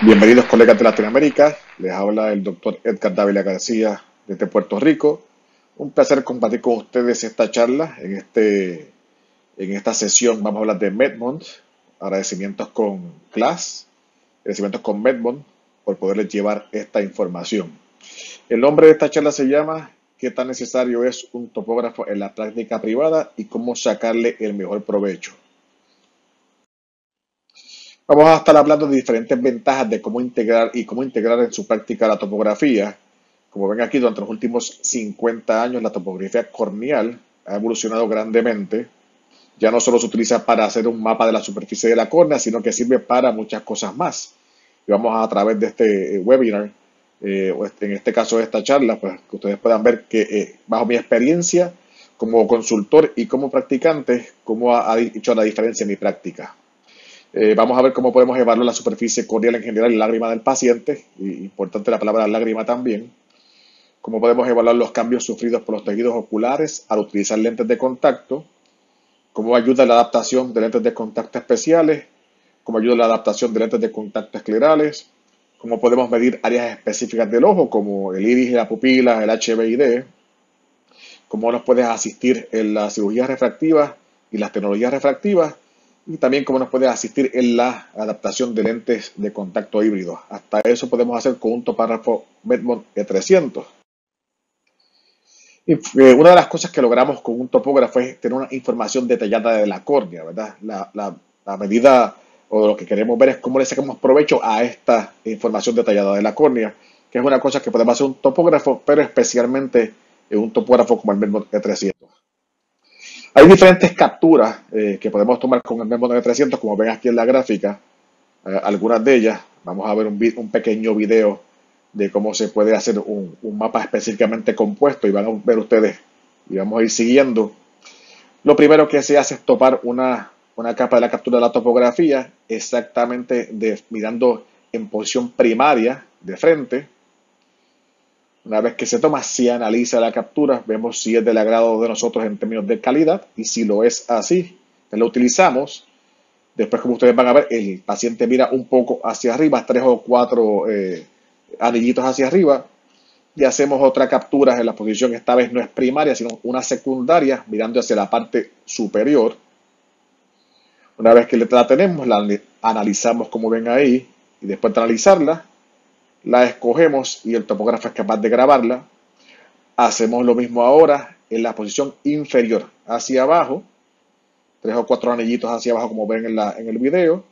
Bienvenidos colegas de Latinoamérica, les habla el doctor Edgar Dávila García desde Puerto Rico. Un placer compartir con ustedes esta charla. En esta sesión vamos a hablar de Medmont, agradecimientos con Class, agradecimientos con Medmont por poderles llevar esta información. El nombre de esta charla se llama ¿Qué tan necesario es un topógrafo en la práctica privada y cómo sacarle el mejor provecho? Vamos a estar hablando de diferentes ventajas de cómo integrar en su práctica la topografía. Como ven aquí, durante los últimos 50 años la topografía corneal ha evolucionado grandemente. Ya no solo se utiliza para hacer un mapa de la superficie de la córnea, sino que sirve para muchas cosas más. Y vamos a través de este webinar, en este caso de esta charla, pues que ustedes puedan ver que bajo mi experiencia como consultor y como practicante, cómo ha hecho la diferencia en mi práctica. Vamos a ver cómo podemos evaluar la superficie corneal en general y la lágrima del paciente, y importante la palabra lágrima también. Cómo podemos evaluar los cambios sufridos por los tejidos oculares al utilizar lentes de contacto. Cómo ayuda la adaptación de lentes de contacto especiales. Cómo ayuda la adaptación de lentes de contacto esclerales. Cómo podemos medir áreas específicas del ojo como el iris, la pupila, el HBID. Cómo nos puede asistir en las cirugías refractivas y las tecnologías refractivas. Y también cómo nos puede asistir en la adaptación de lentes de contacto híbridos. Hasta eso podemos hacer con un topógrafo Medmont E300. Y una de las cosas que logramos con un topógrafo es tener una información detallada de la córnea, ¿verdad? La medida o lo que queremos ver es cómo le sacamos provecho a esta información detallada de la córnea, que es una cosa que podemos hacer un topógrafo, pero especialmente en un topógrafo como el Medmont E300. Hay diferentes capturas que podemos tomar con el Medmont E300, como ven aquí en la gráfica. Algunas de ellas, vamos a ver un pequeño video de cómo se puede hacer un mapa específicamente compuesto y van a ver ustedes y vamos a ir siguiendo. Lo primero que se hace es topar una capa de la captura de la topografía exactamente mirando en posición primaria de frente. Una vez que se toma, se analiza la captura, vemos si es del agrado de nosotros en términos de calidad y si lo es así, lo utilizamos. Después, como ustedes van a ver, el paciente mira un poco hacia arriba, 3 o 4 anillitos hacia arriba y hacemos otra captura en la posición, esta vez no es primaria, sino una secundaria, mirando hacia la parte superior. Una vez que la tenemos, la analizamos como ven ahí y después de analizarla, la escogemos y el topógrafo es capaz de grabarla. Hacemos lo mismo ahora en la posición inferior, hacia abajo, 3 o 4 anillitos hacia abajo como ven en el video.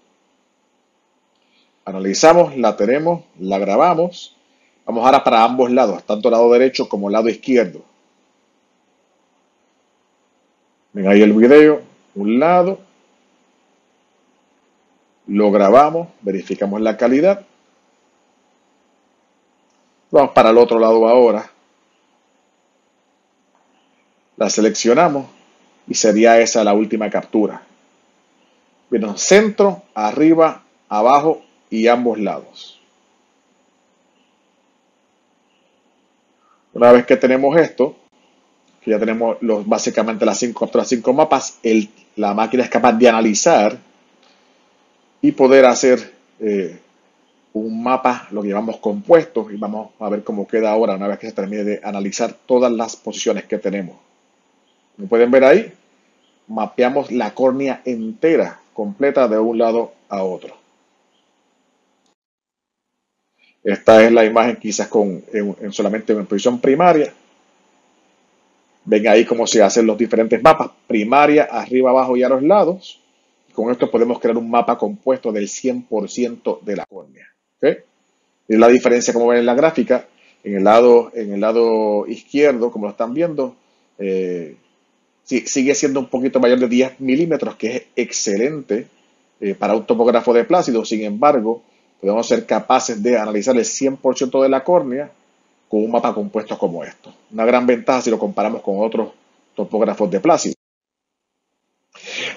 Analizamos, la tenemos, la grabamos. Vamos ahora para ambos lados, tanto el lado derecho como el lado izquierdo. Ven ahí el video, un lado, lo grabamos, verificamos la calidad. Vamos para el otro lado ahora. La seleccionamos y sería esa la última captura. Bien, centro, arriba, abajo y ambos lados. Una vez que tenemos esto, que ya tenemos básicamente las 5 mapas, la máquina es capaz de analizar y poder hacer un mapa, lo que llamamos compuesto, y vamos a ver cómo queda ahora una vez que se termine de analizar todas las posiciones que tenemos. Como pueden ver ahí, mapeamos la córnea entera, completa de un lado a otro. Esta es la imagen quizás solamente en posición primaria. Ven ahí cómo se hacen los diferentes mapas, primaria, arriba, abajo y a los lados. Con esto podemos crear un mapa compuesto del 100% de la córnea. ¿Okay? Es la diferencia, como ven en la gráfica, en el lado izquierdo, como lo están viendo, sigue siendo un poquito mayor de 10 milímetros, que es excelente para un topógrafo de plácido. Sin embargo, podemos ser capaces de analizar el 100% de la córnea con un mapa compuesto como esto. Una gran ventaja si lo comparamos con otros topógrafos de plácido.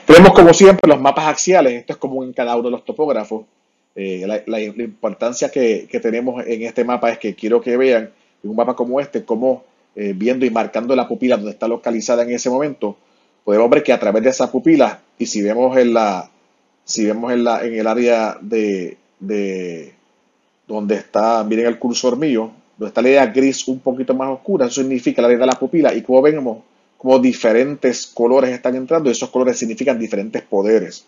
Tenemos como siempre los mapas axiales, esto es común en cada uno de los topógrafos. La importancia que tenemos en este mapa es que quiero que vean en un mapa como este, cómo viendo y marcando la pupila donde está localizada en ese momento, podemos ver que a través de esa pupila, y si vemos en el área de donde está, miren el cursor mío, donde está la área gris un poquito más oscura, eso significa la área de la pupila, y como vemos, como diferentes colores están entrando, y esos colores significan diferentes poderes.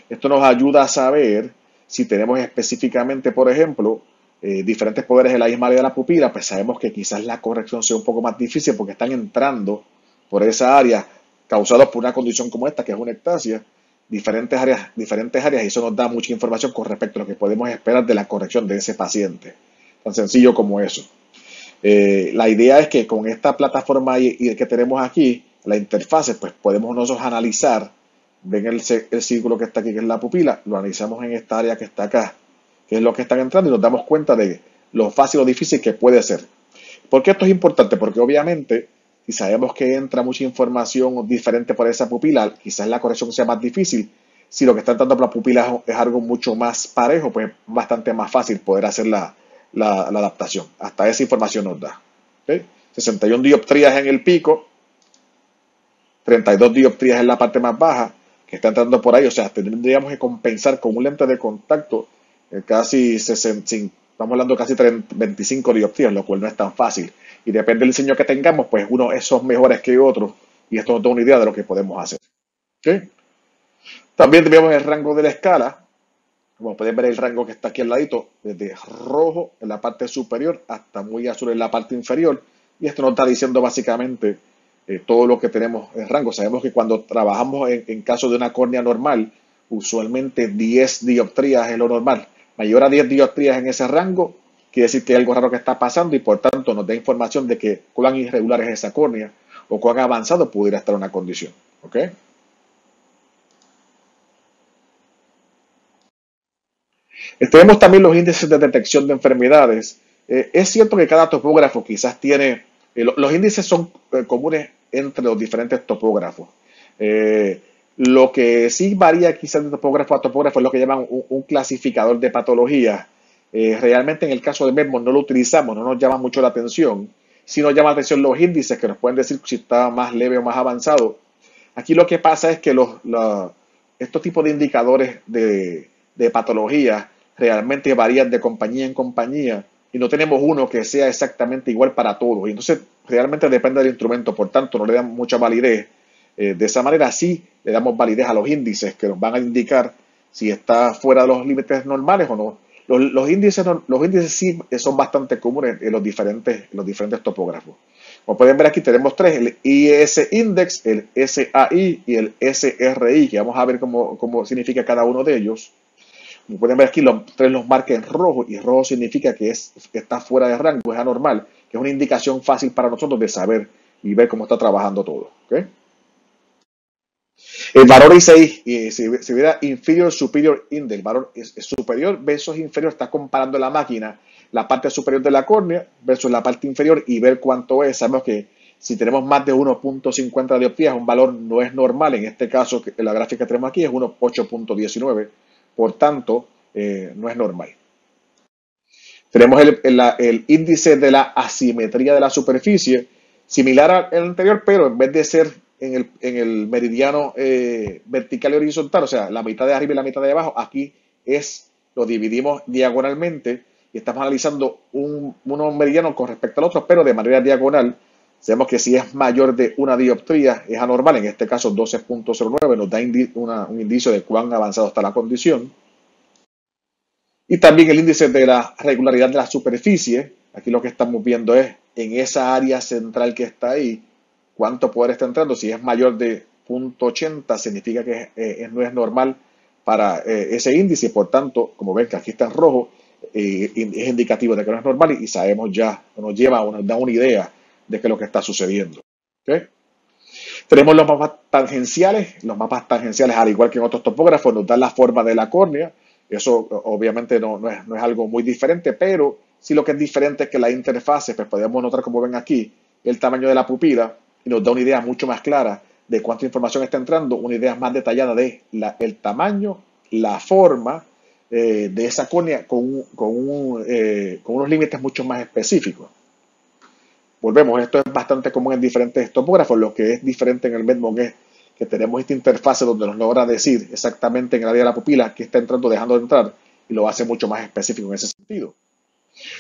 Esto nos ayuda a saber si tenemos específicamente, por ejemplo, diferentes poderes en la misma área de la pupila, pues sabemos que quizás la corrección sea un poco más difícil porque están entrando por esa área causados por una condición como esta, que es una ectasia, diferentes áreas, y eso nos da mucha información con respecto a lo que podemos esperar de la corrección de ese paciente. Tan sencillo como eso. La idea es que con esta plataforma y que tenemos aquí, la interfase, pues podemos nosotros analizar, ven el círculo que está aquí, que es la pupila, lo analizamos en esta área que está acá, que es lo que están entrando, y nos damos cuenta de lo fácil o difícil que puede ser. ¿Por qué esto es importante? Porque obviamente, si sabemos que entra mucha información diferente por esa pupila, quizás la corrección sea más difícil. Si lo que está entrando por la pupila es algo mucho más parejo, pues es bastante más fácil poder hacer la adaptación. Hasta esa información nos da. ¿Okay? 61 dioptrías en el pico, 32 dioptrías en la parte más baja, que está entrando por ahí. O sea, tendríamos que compensar con un lente de contacto casi 65, estamos hablando casi 25 dioptrías, lo cual no es tan fácil. Y depende del diseño que tengamos, pues unos son mejores que otros. Y esto nos da una idea de lo que podemos hacer. ¿Okay? También tenemos el rango de la escala. Como pueden ver, el rango que está aquí al ladito, desde rojo en la parte superior hasta muy azul en la parte inferior. Y esto nos está diciendo básicamente todo lo que tenemos en rango. Sabemos que cuando trabajamos en caso de una córnea normal, usualmente 10 dioptrías es lo normal. Mayor a 10 dioptrías en ese rango, quiere decir que hay algo raro que está pasando y por tanto nos da información de que cuán irregular es esa córnea o cuán avanzado pudiera estar una condición. ¿Ok? Tenemos también los índices de detección de enfermedades. Es cierto que cada topógrafo quizás tiene, los índices son comunes entre los diferentes topógrafos. Lo que sí varía quizás de topógrafo a topógrafo es lo que llaman un clasificador de patologías. Realmente en el caso de Medmon no lo utilizamos, no nos llama mucho la atención. Sí nos llama la atención los índices que nos pueden decir si está más leve o más avanzado. Aquí lo que pasa es que estos tipos de indicadores de patologías realmente varían de compañía en compañía y no tenemos uno que sea exactamente igual para todos. Y entonces realmente depende del instrumento, por tanto no le dan mucha validez. De esa manera sí le damos validez a los índices que nos van a indicar si está fuera de los límites normales o no. Los índices sí son bastante comunes en los diferentes topógrafos. Como pueden ver aquí tenemos tres, el IES Index, el SAI y el SRI, que vamos a ver cómo significa cada uno de ellos. Como pueden ver aquí, los tres los marca en rojo, y rojo significa que está fuera de rango, es anormal, que es una indicación fácil para nosotros de saber y ver cómo está trabajando todo. ¿Okay? El valor I6, si hubiera inferior superior index, el valor es superior versus inferior, está comparando la máquina, la parte superior de la córnea versus la parte inferior y ver cuánto es. Sabemos que si tenemos más de 1.50 dioptrías, un valor no es normal. En este caso, la gráfica que tenemos aquí es 8.19, por tanto, no es normal. Tenemos el índice de la asimetría de la superficie, similar al anterior, pero en vez de ser en el meridiano vertical y horizontal, o sea, la mitad de arriba y la mitad de abajo, aquí lo dividimos diagonalmente y estamos analizando unos meridianos con respecto al otro, pero de manera diagonal. Sabemos que si es mayor de una dioptría es anormal, en este caso 12.09 nos da un indicio de cuán avanzado está la condición. Y también el índice de la regularidad de la superficie. Aquí lo que estamos viendo es en esa área central que está ahí, cuánto poder está entrando. Si es mayor de 0.80 significa que no es normal para ese índice. Por tanto, como ven que aquí está en rojo, es indicativo de que no es normal y sabemos ya, nos da una idea de qué es lo que está sucediendo. ¿Okay? Tenemos los mapas tangenciales. Los mapas tangenciales, al igual que en otros topógrafos, nos dan la forma de la córnea. Eso obviamente no es algo muy diferente, pero sí lo que es diferente es que la interfase, pues podemos notar, como ven aquí, el tamaño de la pupila y nos da una idea mucho más clara de cuánta información está entrando, una idea más detallada de el tamaño, la forma de esa córnea con unos límites mucho más específicos. Volvemos, esto es bastante común en diferentes topógrafos. Lo que es diferente en el Medmon es que tenemos esta interfase donde nos logra decir exactamente en el área de la pupila qué está entrando, dejando de entrar, y lo hace mucho más específico en ese sentido.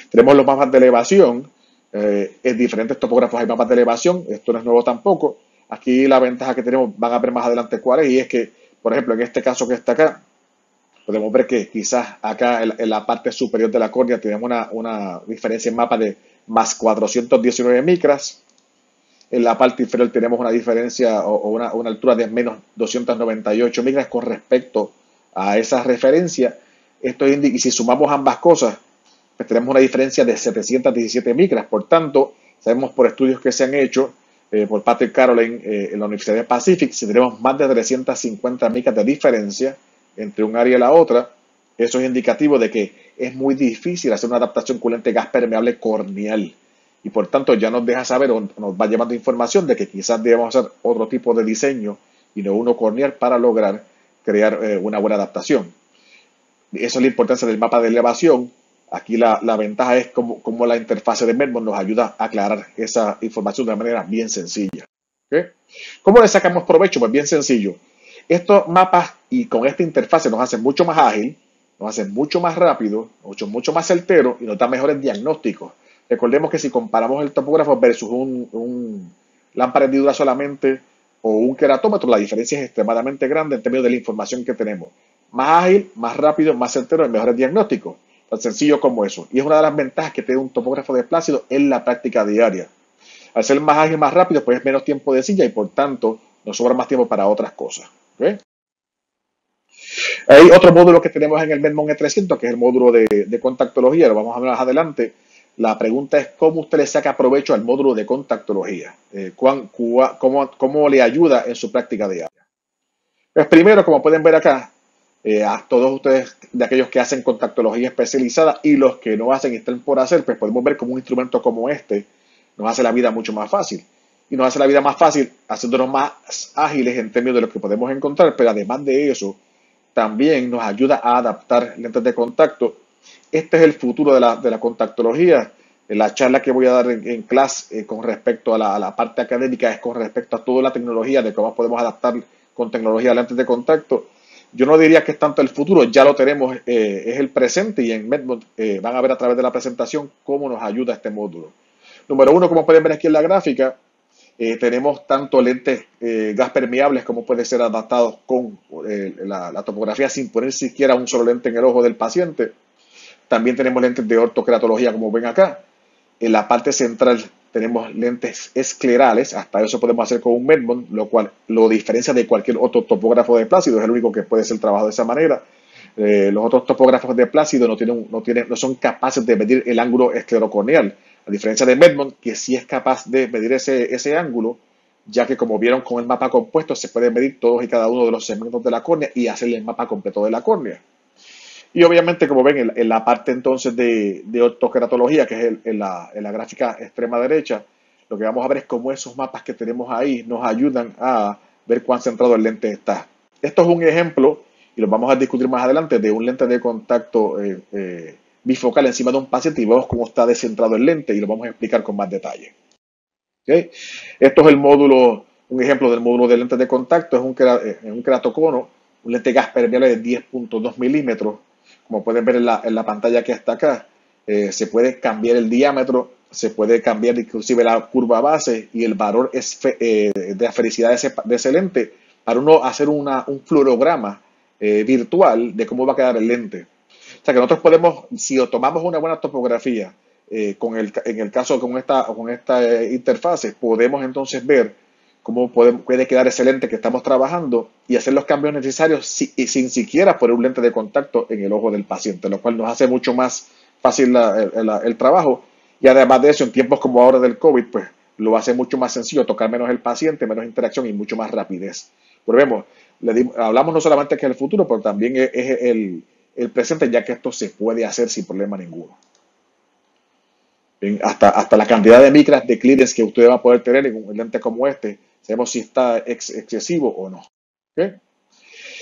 Tenemos los mapas de elevación. En diferentes topógrafos hay mapas de elevación. Esto no es nuevo tampoco. Aquí la ventaja que tenemos, van a ver más adelante cuál es, y es que, por ejemplo, en este caso que está acá, podemos ver que quizás acá en la parte superior de la córnea tenemos una diferencia en mapa de más 419 micras. En la parte inferior tenemos una diferencia o una altura de menos 298 micras con respecto a esa referencia. Esto indica, y si sumamos ambas cosas, pues tenemos una diferencia de 717 micras. Por tanto, sabemos por estudios que se han hecho por Patrick Caroline en la Universidad de Pacific, si tenemos más de 350 micras de diferencia entre un área y la otra, eso es indicativo de que es muy difícil hacer una adaptación con lente gas permeable corneal. Y por tanto ya nos deja saber o nos va llevando información de que quizás debemos hacer otro tipo de diseño y no uno corneal para lograr crear una buena adaptación. Eso es la importancia del mapa de elevación. Aquí la ventaja es como la interfase de Medmon nos ayuda a aclarar esa información de una manera bien sencilla. ¿Okay? ¿Cómo le sacamos provecho? Pues bien sencillo. Estos mapas y con esta interfase nos hacen mucho más ágil, nos hacen mucho más rápido, mucho más certero y nos da mejores diagnósticos. Recordemos que si comparamos el topógrafo versus un lámpara hendidura solamente o un queratómetro, la diferencia es extremadamente grande en términos de la información que tenemos. Más ágil, más rápido, más certero y mejores diagnósticos. Tan sencillo como eso. Y es una de las ventajas que tiene un topógrafo de Plácido en la práctica diaria. Al ser más ágil, más rápido, pues es menos tiempo de silla y por tanto nos sobra más tiempo para otras cosas. ¿Okay? Hay otro módulo que tenemos en el Medmon E300, que es el módulo de contactología, lo vamos a ver más adelante. La pregunta es cómo usted le saca provecho al módulo de contactología, cómo le ayuda en su práctica diaria. Pues primero, como pueden ver acá, a todos ustedes de aquellos que hacen contactología especializada y los que no hacen y están por hacer, pues podemos ver cómo un instrumento como este nos hace la vida mucho más fácil. Y nos hace la vida más fácil haciéndonos más ágiles en términos de lo que podemos encontrar, pero además de eso, también nos ayuda a adaptar lentes de contacto. Este es el futuro de la contactología. La charla que voy a dar en clase con respecto a la parte académica es con respecto a toda la tecnología, de cómo podemos adaptar con tecnología lentes de contacto. Yo no diría que es tanto el futuro, ya lo tenemos, es el presente y en Medmon van a ver a través de la presentación cómo nos ayuda este módulo. Número uno, como pueden ver aquí en la gráfica, tenemos tanto lentes gas permeables como pueden ser adaptados con la topografía sin poner siquiera un solo lente en el ojo del paciente. También tenemos lentes de ortoqueratología como ven acá. En la parte central tenemos lentes esclerales, hasta eso podemos hacer con un Medmon, lo cual lo diferencia de cualquier otro topógrafo de Plácido, es el único que puede ser trabajado de esa manera. Los otros topógrafos de Plácido no son capaces de medir el ángulo esclerocorneal, a diferencia de Medmon, que sí es capaz de medir ese ángulo, ya que como vieron con el mapa compuesto, se puede medir todos y cada uno de los segmentos de la córnea y hacerle el mapa completo de la córnea. Y obviamente, como ven, en la parte entonces de ortoqueratología, que es en la gráfica extrema derecha, lo que vamos a ver es cómo esos mapas que tenemos ahí nos ayudan a ver cuán centrado el lente está. Esto es un ejemplo, y lo vamos a discutir más adelante, de un lente de contacto bifocal encima de un paciente y vemos cómo está descentrado el lente y lo vamos a explicar con más detalle. ¿Okay? Esto es el módulo, un ejemplo del módulo de lentes de contacto, es un keratocono, un lente gas permeable de 10.2 milímetros. Como pueden ver en la pantalla que está acá, se puede cambiar el diámetro, se puede cambiar inclusive la curva base y el valor de afericidad de ese lente para uno hacer un fluorograma virtual de cómo va a quedar el lente. O sea que nosotros podemos, si tomamos una buena topografía, en el caso con esta interfase, podemos entonces ver cómo puede quedar ese lente que estamos trabajando y hacer los cambios necesarios sin siquiera poner un lente de contacto en el ojo del paciente, lo cual nos hace mucho más fácil el trabajo. Y además de eso, en tiempos como ahora del COVID, pues lo hace mucho más sencillo, tocar menos el paciente, menos interacción y mucho más rapidez. Pero vemos, hablamos no solamente que es el futuro, pero también es el presente, ya que esto se puede hacer sin problema ninguno. Bien, hasta la cantidad de micras de clearance que usted va a poder tener en un lente como este, sabemos si está excesivo o no. ¿Okay?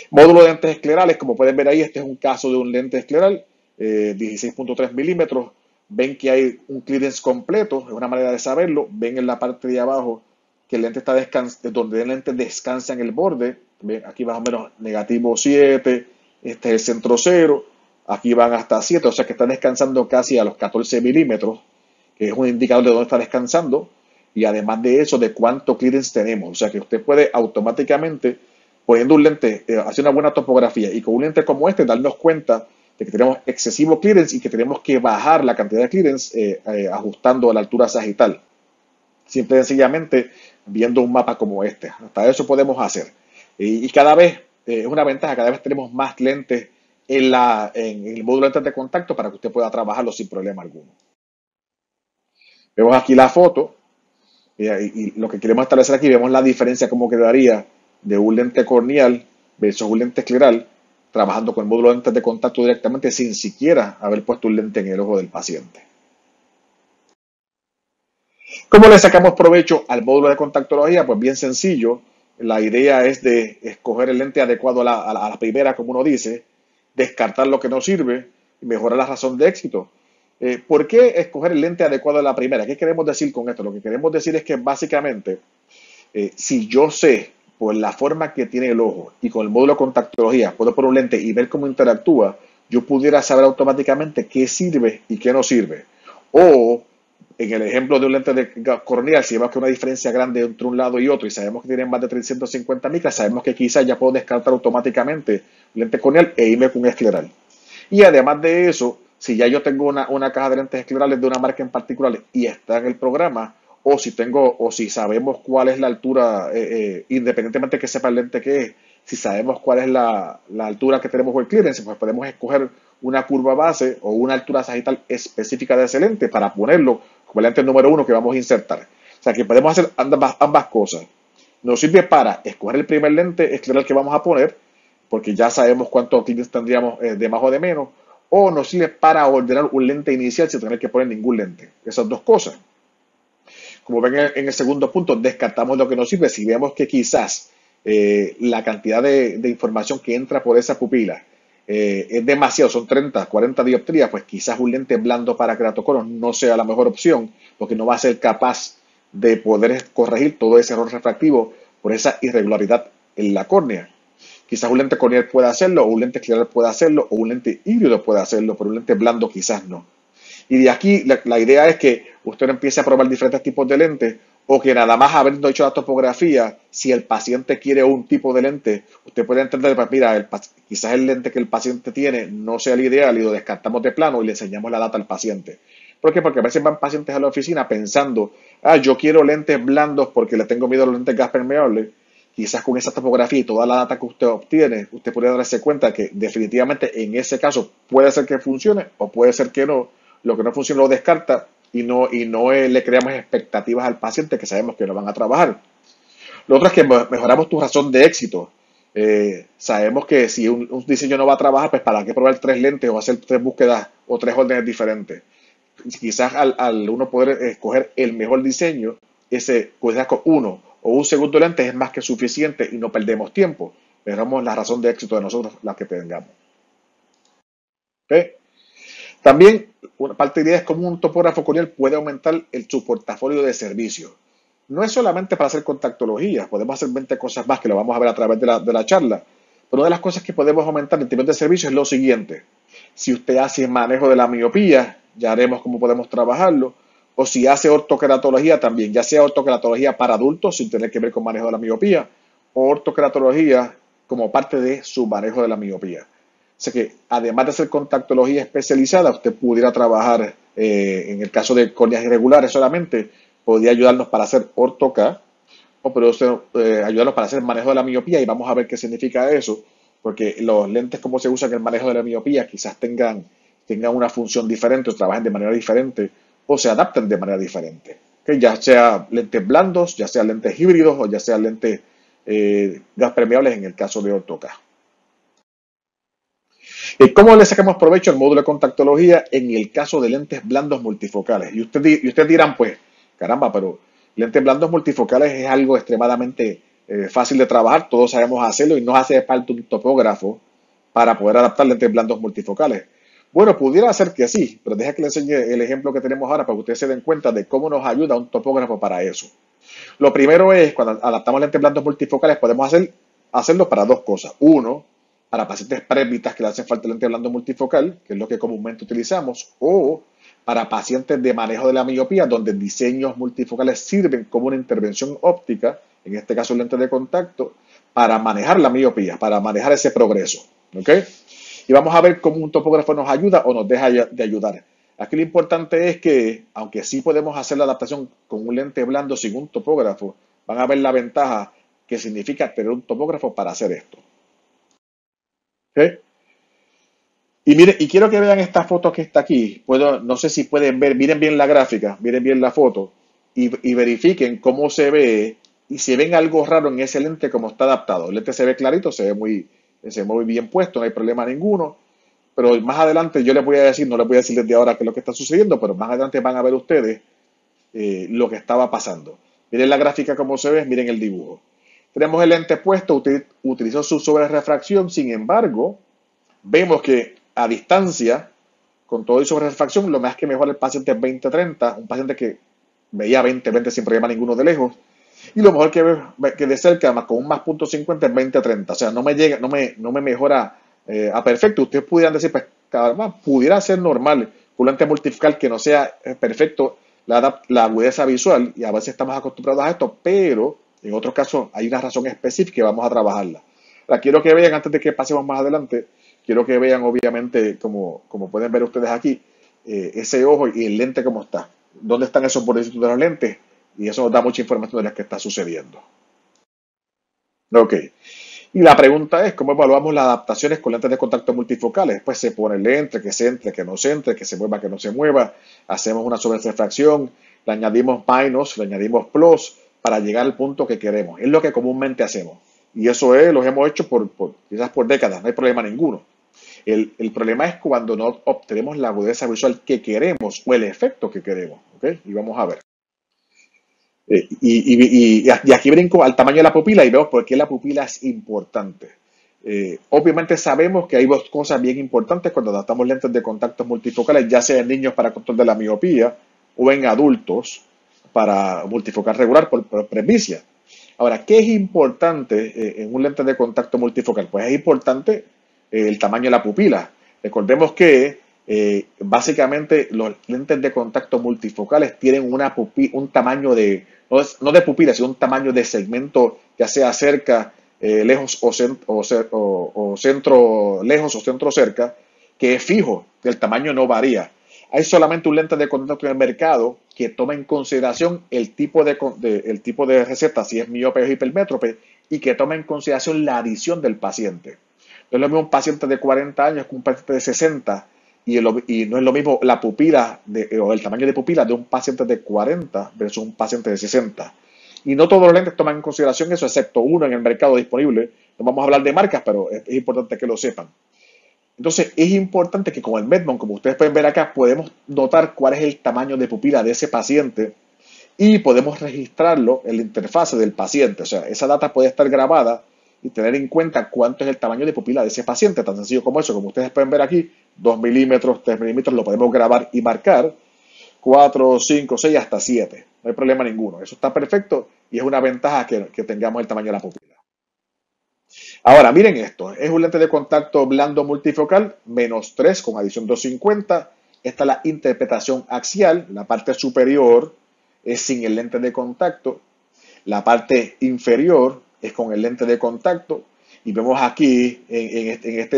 Módulo de lentes esclerales, como pueden ver ahí, este es un caso de un lente escleral, 16.3 milímetros. Ven que hay un clearance completo, es una manera de saberlo. Ven en la parte de abajo que el lente está donde el lente descansa en el borde. ¿Ven? Aquí más o menos negativo 7, este es el centro 0. aquí van hasta 7, o sea que están descansando casi a los 14 milímetros, que es un indicador de dónde está descansando, y además de eso, de cuánto clearance tenemos. O sea que usted puede automáticamente, poniendo un lente, hacer una buena topografía y con un lente como este, darnos cuenta de que tenemos excesivo clearance y que tenemos que bajar la cantidad de clearance ajustando a la altura sagital. Simple y sencillamente viendo un mapa como este. Hasta eso podemos hacer. Y cada vez es una ventaja, cada vez tenemos más lentes en el módulo de lentes de contacto para que usted pueda trabajarlo sin problema alguno. Vemos aquí la foto y lo que queremos establecer aquí, vemos la diferencia cómo quedaría de un lente corneal versus un lente escleral trabajando con el módulo de lentes de contacto directamente sin siquiera haber puesto un lente en el ojo del paciente. ¿Cómo le sacamos provecho al módulo de contactología? Pues bien sencillo. La idea es de escoger el lente adecuado a la primera, como uno dice, descartar lo que no sirve y mejorar la razón de éxito. ¿Por qué escoger el lente adecuado a la primera? ¿Qué queremos decir con esto? Lo que queremos decir es que básicamente, si yo sé por la forma que tiene el ojo y con el módulo de contactología puedo poner un lente y ver cómo interactúa, yo pudiera saber automáticamente qué sirve y qué no sirve. O en el ejemplo de un lente de corneal, si vemos que hay una diferencia grande entre un lado y otro y sabemos que tienen más de 350 micras, sabemos que quizás ya puedo descartar automáticamente un lente corneal e irme con un escleral. Y además de eso, si ya yo tengo una caja de lentes esclerales de una marca en particular y está en el programa, o si sabemos cuál es la altura, independientemente que sepa el lente que es, si sabemos cuál es la altura que tenemos o el clearance, pues podemos escoger una curva base o una altura sagital específica de ese lente para ponerlo como el lente número 1 que vamos a insertar. O sea que podemos hacer ambas cosas. Nos sirve para escoger el primer lente escleral que vamos a poner, porque ya sabemos cuántos clearance tendríamos de más o de menos, o nos sirve para ordenar un lente inicial sin tener que poner ningún lente. Esas dos cosas. Como ven en el segundo punto, descartamos lo que nos sirve. Si vemos que quizás la cantidad de información que entra por esa pupila es demasiado, son 30, 40 dioptrías, pues quizás un lente blando para queratoconos no sea la mejor opción, porque no va a ser capaz de poder corregir todo ese error refractivo por esa irregularidad en la córnea. Quizás un lente corneal pueda hacerlo, o un lente escleral pueda hacerlo, o un lente híbrido puede hacerlo, pero un lente blando quizás no. Y de aquí la idea es que usted empiece a probar diferentes tipos de lentes o que nada más habiendo hecho la topografía, si el paciente quiere un tipo de lente, usted puede entender, pues mira, quizás el lente que el paciente tiene no sea el ideal y lo descartamos de plano y le enseñamos la data al paciente. ¿Por qué? Porque a veces van pacientes a la oficina pensando, yo quiero lentes blandos porque le tengo miedo a los lentes gas permeables. Quizás con esa topografía y toda la data que usted obtiene, usted puede darse cuenta que definitivamente en ese caso puede ser que funcione o puede ser que no. Lo que no funciona lo descarta y no le creamos expectativas al paciente que sabemos que no van a trabajar. Lo otro es que mejoramos tu razón de éxito. Sabemos que si un diseño no va a trabajar, pues para qué probar 3 lentes o hacer 3 búsquedas o 3 órdenes diferentes. Quizás al uno poder escoger el mejor diseño, quizás con uno o un segundo lente es más que suficiente y no perdemos tiempo. Mejoramos la razón de éxito de nosotros, la que tengamos. ¿Okay? También, una parte de la idea es cómo un topógrafo corneal puede aumentar su portafolio de servicios. No es solamente para hacer contactología, podemos hacer 20 cosas más que lo vamos a ver a través de la charla. Pero una de las cosas que podemos aumentar en términos de servicios es lo siguiente. Si usted hace manejo de la miopía, ya haremos cómo podemos trabajarlo. O si hace ortoqueratología también, ya sea ortoqueratología para adultos sin tener que ver con manejo de la miopía, o ortoqueratología como parte de su manejo de la miopía. O sea que además de hacer contactología especializada, usted pudiera trabajar, en el caso de córneas irregulares solamente, podría ayudarnos para hacer ortoca, o puede ayudarnos para hacer manejo de la miopía y vamos a ver qué significa eso, porque los lentes como se usan en el manejo de la miopía quizás tengan una función diferente o trabajen de manera diferente o se adapten de manera diferente. ¿Okay? Ya sea lentes blandos, ya sea lentes híbridos o ya sea lentes gas permeables en el caso de ortoca. ¿Cómo le sacamos provecho al módulo de contactología en el caso de lentes blandos multifocales? Y ustedes dirán, pues, caramba, pero lentes blandos multifocales es algo extremadamente fácil de trabajar, todos sabemos hacerlo y no hace falta un topógrafo para poder adaptar lentes blandos multifocales. Bueno, pudiera ser que sí, pero deja que le enseñe el ejemplo que tenemos ahora para que ustedes se den cuenta de cómo nos ayuda un topógrafo para eso. Lo primero es, cuando adaptamos lentes blandos multifocales, podemos hacerlo para dos cosas. Uno, para pacientes presbitas que le hacen falta el lente blando multifocal, que es lo que comúnmente utilizamos, o para pacientes de manejo de la miopía, donde diseños multifocales sirven como una intervención óptica, en este caso el lente de contacto, para manejar la miopía, para manejar ese progreso. ¿Ok? Y vamos a ver cómo un topógrafo nos ayuda o nos deja de ayudar. Aquí lo importante es que, aunque sí podemos hacer la adaptación con un lente blando sin un topógrafo, van a ver la ventaja que significa tener un topógrafo para hacer esto. ¿Ok? Y miren, y quiero que vean esta foto que está aquí. No sé si pueden ver, miren bien la gráfica, miren bien la foto y verifiquen cómo se ve y si ven algo raro en ese lente, cómo está adaptado. El lente se ve clarito, se ve muy bien puesto, no hay problema ninguno. Pero más adelante yo les voy a decir, no les voy a decir desde ahora qué es lo que está sucediendo, pero más adelante van a ver ustedes lo que estaba pasando. Miren la gráfica cómo se ve, miren el dibujo. Tenemos el lente puesto, utilizó su sobre-refracción, sin embargo, vemos que a distancia, con todo y sobre refracción, lo más que mejora el paciente es 20-30, un paciente que veía 20-20 sin problema ninguno de lejos, y lo mejor que de cerca, más con un más punto 50 es 20-30, o sea, no me llega, no me mejora a perfecto. Ustedes pudieran decir, pues, cada vez pudiera ser normal, un lente multifocal que no sea perfecto, la agudeza visual, y a veces estamos acostumbrados a esto, pero en otros casos hay una razón específica y vamos a trabajarla. Ahora, quiero que vean, antes de que pasemos más adelante, quiero que vean, obviamente, como pueden ver ustedes aquí, ese ojo y el lente cómo está. ¿Dónde están esos bordecitos de los lentes? Y eso nos da mucha información de lo que está sucediendo. Ok. Y la pregunta es, ¿cómo evaluamos las adaptaciones con lentes de contacto multifocales? Pues se pone el lente, que no se entre, que se mueva, que no se mueva. Hacemos una sobre-refracción, le añadimos minus, le añadimos plus, para llegar al punto que queremos. Es lo que comúnmente hacemos. Y eso lo hemos hecho quizás por décadas, no hay problema ninguno. El problema es cuando no obtenemos la agudeza visual que queremos o el efecto que queremos. ¿Ok? Y vamos a ver. Y aquí brinco al tamaño de la pupila y vemos por qué la pupila es importante. Obviamente sabemos que hay dos cosas bien importantes cuando adaptamos lentes de contacto multifocales, ya sea en niños para control de la miopía o en adultos para multifocal regular por presbicia. Ahora, ¿qué es importante en un lente de contacto multifocal? Pues es importante el tamaño de la pupila. Recordemos que básicamente los lentes de contacto multifocales tienen un tamaño no de pupila, sino un tamaño de segmento, ya sea cerca, lejos o centro lejos o centro cerca, que es fijo, el tamaño no varía. Hay solamente un lente de contacto en el mercado que toma en consideración el tipo de receta, si es miope o hipermétrope, y que toma en consideración la adición del paciente. No es lo mismo un paciente de 40 años que un paciente de 60, y no es lo mismo la pupila o el tamaño de pupila de un paciente de 40 versus un paciente de 60. Y no todos los lentes toman en consideración eso, excepto uno en el mercado disponible. No vamos a hablar de marcas, pero es importante que lo sepan. Entonces, es importante que con el Medmon, como ustedes pueden ver acá, podemos notar cuál es el tamaño de pupila de ese paciente y podemos registrarlo en la interfase del paciente. O sea, esa data puede estar grabada y tener en cuenta cuánto es el tamaño de pupila de ese paciente. Tan sencillo como eso, como ustedes pueden ver aquí, 2 milímetros, 3 milímetros, lo podemos grabar y marcar, 4, 5, 6, hasta 7. No hay problema ninguno. Eso está perfecto y es una ventaja que tengamos el tamaño de la pupila. Ahora, miren esto. Es un lente de contacto blando multifocal, -3 con adición 250. Esta es la interpretación axial. La parte superior es sin el lente de contacto. La parte inferior es con el lente de contacto. Y vemos aquí en este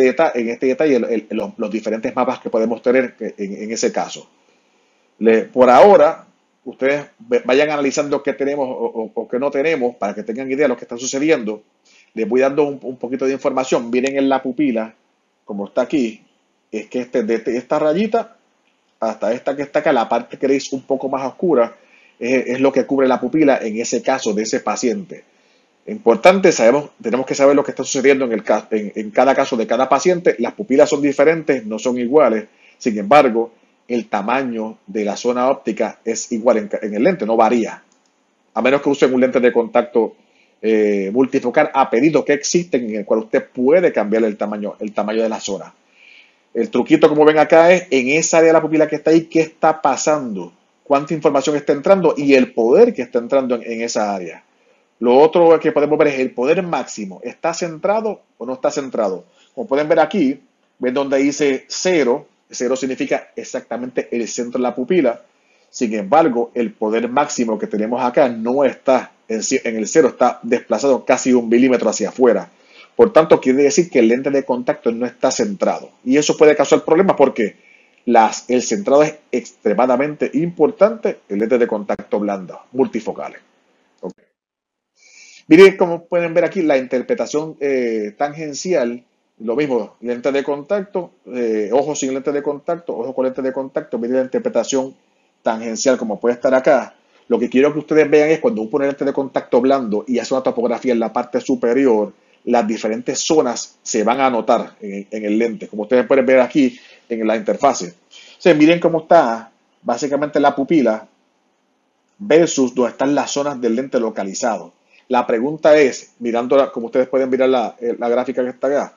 detalle los diferentes mapas que podemos tener en ese caso. Por ahora, ustedes vayan analizando qué tenemos o qué no tenemos para que tengan idea de lo que está sucediendo. Les voy dando un poquito de información. Miren en la pupila, como está aquí, es que de esta rayita hasta esta que está acá, la parte que veis un poco más oscura, es lo que cubre la pupila en ese caso de ese paciente. Importante, tenemos que saber lo que está sucediendo en cada caso de cada paciente. Las pupilas son diferentes, no son iguales. Sin embargo, el tamaño de la zona óptica es igual en el lente, no varía. A menos que usen un lente de contacto multifocal a pedido que existen, en el cual usted puede cambiar el tamaño de la zona. El truquito, como ven acá, es en esa área de la pupila que está ahí, qué está pasando, cuánta información está entrando y el poder que está entrando en esa área. Lo otro que podemos ver es el poder máximo. ¿Está centrado o no está centrado? Como pueden ver aquí, ven donde dice 0. 0 significa exactamente el centro de la pupila. Sin embargo, el poder máximo que tenemos acá no está en el 0, está desplazado casi 1 milímetro hacia afuera. Por tanto, quiere decir que el lente de contacto no está centrado. Y eso puede causar problemas porque el centrado es extremadamente importante en lentes de contacto blandas, multifocales. Okay. Miren, como pueden ver aquí, la interpretación tangencial, lo mismo, lente de contacto, ojo sin lente de contacto, ojo con lente de contacto, miren la interpretación tangencial como puede estar acá. Lo que quiero que ustedes vean es cuando uno pone lente de contacto blando y hace una topografía en la parte superior, las diferentes zonas se van a notar en el lente, como ustedes pueden ver aquí en la interfase. Entonces, miren cómo está básicamente la pupila versus donde están las zonas del lente localizado. La pregunta es, mirando, como ustedes pueden mirar la gráfica que está acá,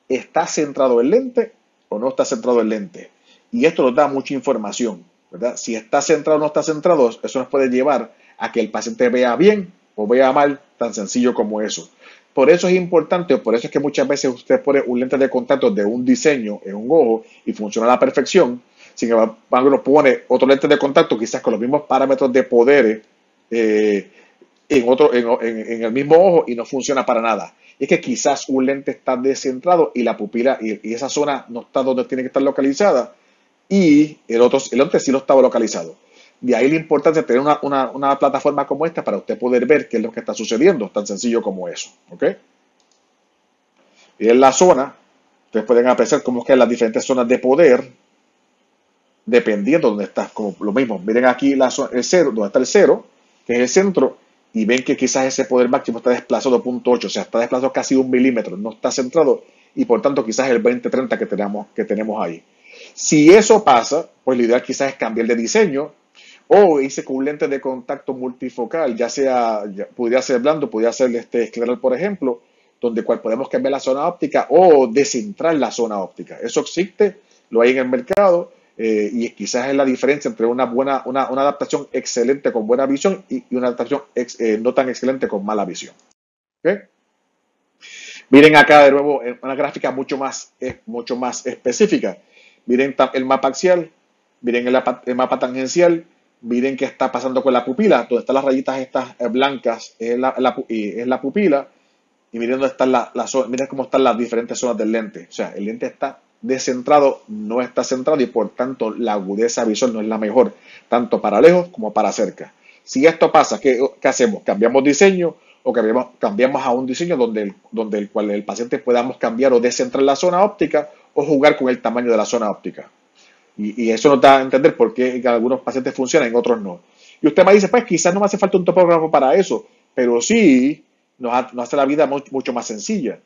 ¿está centrado el lente o no está centrado el lente? Y esto nos da mucha información, ¿verdad? Si está centrado o no está centrado, eso nos puede llevar a que el paciente vea bien o vea mal, tan sencillo como eso. Por eso es importante, por eso es que muchas veces usted pone un lente de contacto de un diseño en un ojo y funciona a la perfección. Sin embargo, pone otro lente de contacto quizás con los mismos parámetros de poderes en el mismo ojo y no funciona para nada. Y es que quizás un lente está descentrado y la pupila y esa zona no está donde tiene que estar localizada y el lente sí lo estaba localizado. De ahí la importancia de tener una plataforma como esta para usted poder ver qué es lo que está sucediendo, tan sencillo como eso. ¿Ok? Y en la zona, ustedes pueden apreciar cómo es que las diferentes zonas de poder, dependiendo de dónde está, como lo mismo. Miren aquí el 0, donde está el 0, que es el centro, y ven que quizás ese poder máximo está desplazado 0.8, o sea, está desplazado casi 1 milímetro, no está centrado, y por tanto quizás el 20-30 que tenemos ahí. Si eso pasa, pues lo ideal quizás es cambiar de diseño, o irse con un lente de contacto multifocal, pudiera ser blando, pudiera ser escleral, por ejemplo, donde cual podemos cambiar la zona óptica o descentrar la zona óptica. Eso existe, lo hay en el mercado, y quizás es la diferencia entre una adaptación excelente con buena visión y una adaptación no tan excelente con mala visión. ¿Okay? Miren acá de nuevo una gráfica mucho más específica. Miren el mapa axial, miren el mapa tangencial, miren qué está pasando con la pupila, donde están las rayitas estas blancas es la pupila, y miren dónde están miren cómo están las diferentes zonas del lente. O sea, el lente está descentrado, no está centrado y por tanto la agudeza visual no es la mejor, tanto para lejos como para cerca. Si esto pasa, ¿qué hacemos? ¿Cambiamos diseño o cambiamos a un diseño donde el cual el paciente podamos cambiar o descentrar la zona óptica o jugar con el tamaño de la zona óptica? Y eso nos da a entender por qué algunos pacientes funcionan y otros no. Y usted me dice, pues quizás no me hace falta un topógrafo para eso, pero sí nos hace la vida mucho más sencilla.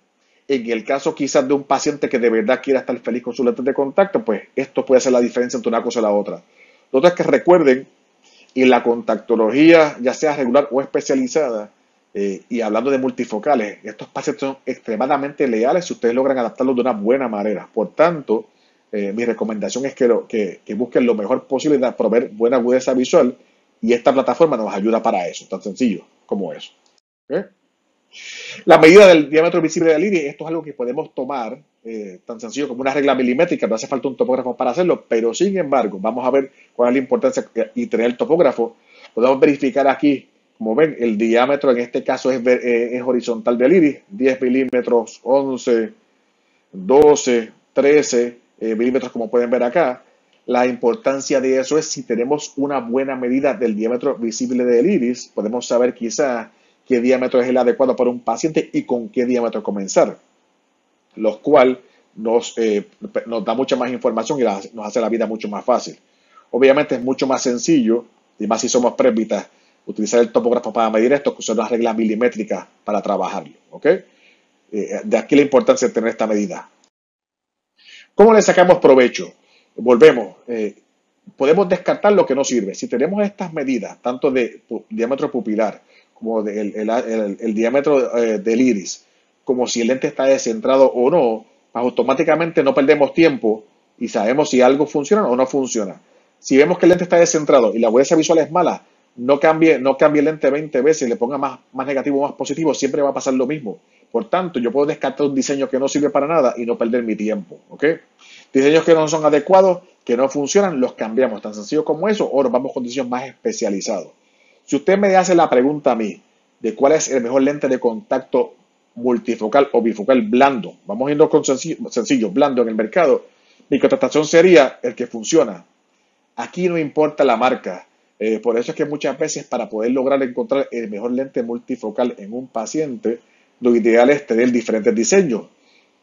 En el caso quizás de un paciente que de verdad quiera estar feliz con sus lentes de contacto, pues esto puede hacer la diferencia entre una cosa y la otra. Lo otro es que recuerden, en la contactología, ya sea regular o especializada, y hablando de multifocales, estos pacientes son extremadamente leales si ustedes logran adaptarlos de una buena manera. Por tanto, mi recomendación es que busquen lo mejor posible de proveer buena agudeza visual y esta plataforma nos ayuda para eso, tan sencillo como eso. ¿Okay? La medida del diámetro visible del iris, esto es algo que podemos tomar tan sencillo como una regla milimétrica, no hace falta un topógrafo para hacerlo, pero sin embargo, vamos a ver cuál es la importancia y tener el topógrafo. Podemos verificar aquí, como ven, el diámetro en este caso es horizontal del iris, 10 milímetros, 11, 12, 13 milímetros, como pueden ver acá. La importancia de eso es si tenemos una buena medida del diámetro visible del iris, podemos saber quizá qué diámetro es el adecuado para un paciente y con qué diámetro comenzar, lo cual nos da mucha más información y nos hace la vida mucho más fácil. Obviamente es mucho más sencillo, y más si somos presbitas, utilizar el topógrafo para medir esto, que son las reglas milimétricas para trabajarlo. ¿Okay? De aquí la importancia de tener esta medida. ¿Cómo le sacamos provecho? Volvemos. Podemos descartar lo que no sirve. Si tenemos estas medidas, tanto de diámetro pupilar como el diámetro del iris, como si el lente está descentrado o no, pues automáticamente no perdemos tiempo y sabemos si algo funciona o no funciona. Si vemos que el lente está descentrado y la agudeza visual es mala, no cambie el lente 20 veces y le ponga más negativo o más positivo, siempre va a pasar lo mismo. Por tanto, yo puedo descartar un diseño que no sirve para nada y no perder mi tiempo, ¿ok? Diseños que no son adecuados, que no funcionan, los cambiamos, tan sencillo como eso, o nos vamos con diseños más especializados. Si usted me hace la pregunta a mí de cuál es el mejor lente de contacto multifocal o bifocal blando, vamos yendo con sencillo, blando en el mercado, mi contestación sería el que funciona. Aquí no importa la marca. Por eso es que muchas veces para poder lograr encontrar el mejor lente multifocal en un paciente, lo ideal es tener diferentes diseños.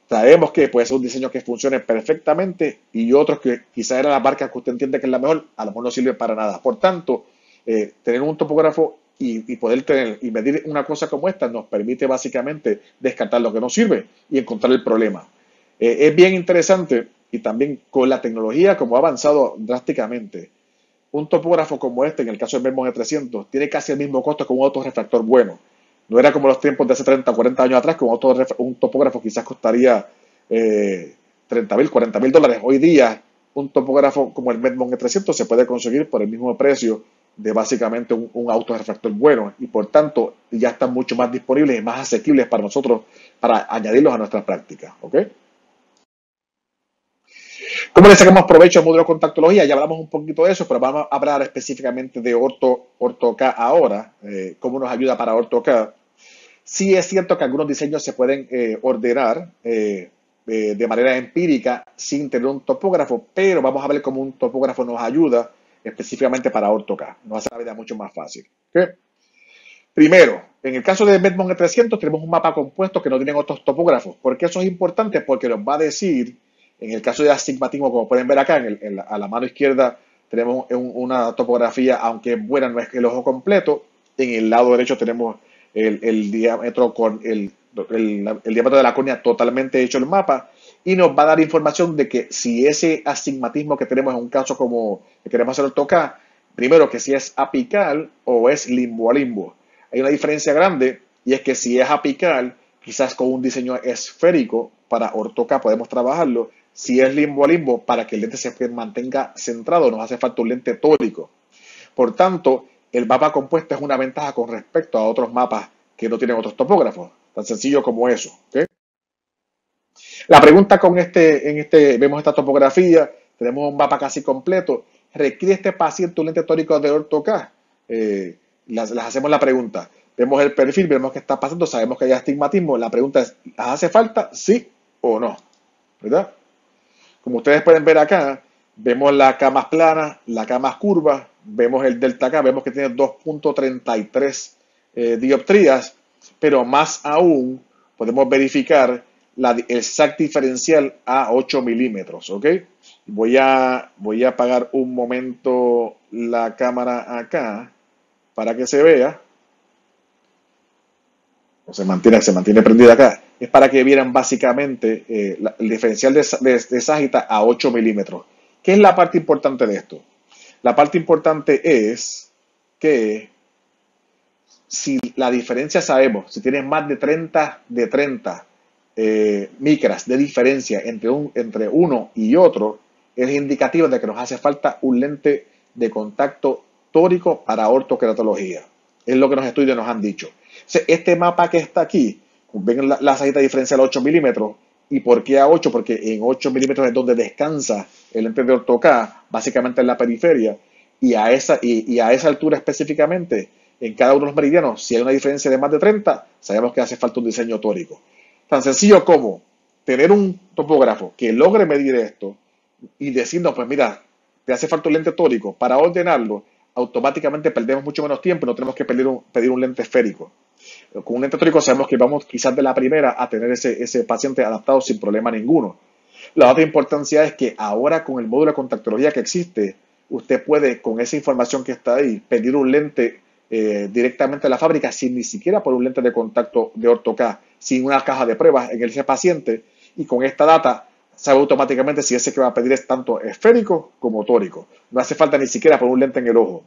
Sabemos que puede ser un diseño que funcione perfectamente y otros que quizá era la marca que usted entiende que es la mejor, a lo mejor no sirve para nada. Por tanto, tener un topógrafo y poder tener y medir una cosa como esta nos permite básicamente descartar lo que no sirve y encontrar el problema. Es bien interesante y también con la tecnología como ha avanzado drásticamente. Un topógrafo como este, en el caso del Medmon E300, tiene casi el mismo costo que un autorrefractor bueno. No era como los tiempos de hace 30 o 40 años atrás, que un topógrafo quizás costaría 30 mil, 40 mil dólares. Hoy día, un topógrafo como el Medmon E300 se puede conseguir por el mismo precio de básicamente un autorrefractor bueno. Y por tanto, ya están mucho más disponibles y más asequibles para nosotros para añadirlos a nuestra práctica. ¿Ok? ¿Cómo le sacamos provecho al módulo de contactología? Ya hablamos un poquito de eso, pero vamos a hablar específicamente de OrtoK ahora, cómo nos ayuda para OrtoK. Sí es cierto que algunos diseños se pueden ordenar de manera empírica sin tener un topógrafo, pero vamos a ver cómo un topógrafo nos ayuda específicamente para OrtoK. Nos hace la vida mucho más fácil. ¿Okay? Primero, en el caso de Medmon E300 tenemos un mapa compuesto que no tienen otros topógrafos. ¿Por qué eso es importante? Porque nos va a decir, en el caso de astigmatismo, como pueden ver acá, a la mano izquierda tenemos una topografía, aunque buena, no es el ojo completo. En el lado derecho tenemos el diámetro con el diámetro de la córnea totalmente hecho el mapa y nos va a dar información de que si ese astigmatismo que tenemos en un caso como que queremos hacer el TOCA, primero que si es apical o es limbo a limbo. Hay una diferencia grande y es que si es apical, quizás con un diseño esférico para OrtoK podemos trabajarlo. Si es limbo a limbo, para que el lente se mantenga centrado, nos hace falta un lente tórico. Por tanto, el mapa compuesto es una ventaja con respecto a otros mapas que no tienen otros topógrafos. Tan sencillo como eso. ¿Okay? La pregunta vemos esta topografía, tenemos un mapa casi completo. ¿Requiere este paciente un lente tórico de OrtoK? Les hacemos la pregunta. Vemos el perfil, vemos qué está pasando, sabemos que hay astigmatismo. La pregunta es, ¿hace falta? ¿Sí o no? ¿Verdad? Como ustedes pueden ver acá, vemos la K más plana, la K más curva, vemos el delta K, vemos que tiene 2.33 dioptrías, pero más aún podemos verificar el SAC diferencial a 8 milímetros, ¿ok? Voy a apagar un momento la cámara acá para que se vea. O se mantiene prendida acá. Es para que vieran básicamente el diferencial de Sagita a 8 milímetros. ¿Qué es la parte importante de esto? La parte importante es que si la diferencia sabemos, si tienes más de 30 micras de diferencia entre uno y otro, es indicativo de que nos hace falta un lente de contacto tórico para ortoqueratología. Es lo que los estudios nos han dicho. Este mapa que está aquí, ven la sagita diferencial a 8 milímetros. ¿Y por qué a 8? Porque en 8 milímetros es donde descansa el lente de OrtoK, básicamente en la periferia. Y a esa altura específicamente, en cada uno de los meridianos, si hay una diferencia de más de 30, sabemos que hace falta un diseño tórico. Tan sencillo como tener un topógrafo que logre medir esto y decirnos, pues mira, te hace falta un lente tórico. Para ordenarlo, automáticamente perdemos mucho menos tiempo y no tenemos que pedir un lente esférico. Con un lente tórico sabemos que vamos quizás de la primera a tener ese paciente adaptado sin problema ninguno. La otra importancia es que ahora con el módulo de contactología que existe, usted puede, con esa información que está ahí, pedir un lente directamente a la fábrica sin ni siquiera por un lente de contacto de OrtoK, sin una caja de pruebas en ese paciente, y con esta data sabe automáticamente si ese que va a pedir es tanto esférico como tórico. No hace falta ni siquiera poner un lente en el ojo,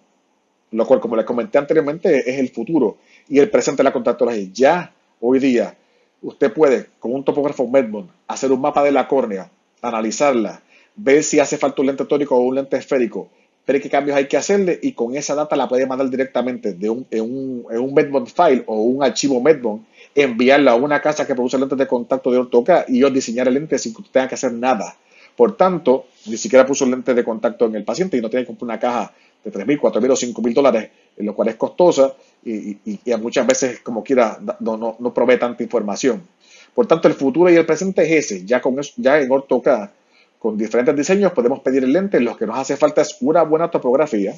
lo cual, como les comenté anteriormente, es el futuro y el presente de la contactología. Ya hoy día usted puede, con un topógrafo Medmon, hacer un mapa de la córnea, analizarla, ver si hace falta un lente tórico o un lente esférico ver qué cambios hay que hacerle y con esa data la puede mandar directamente en un Medbond file o un archivo Medbond, enviarla a una casa que produce lentes de contacto de Ortho-K y ellos diseñar el lente sin que usted tenga que hacer nada. Por tanto, ni siquiera puso lentes de contacto en el paciente y no tiene que comprar una caja de $3,000, $4,000 o $5,000, lo cual es costosa y a muchas veces, como quiera, no provee tanta información. Por tanto, el futuro y el presente es ese. Ya, con eso, ya en Ortho-K, con diferentes diseños, podemos pedir el lente. Lo que nos hace falta es una buena topografía,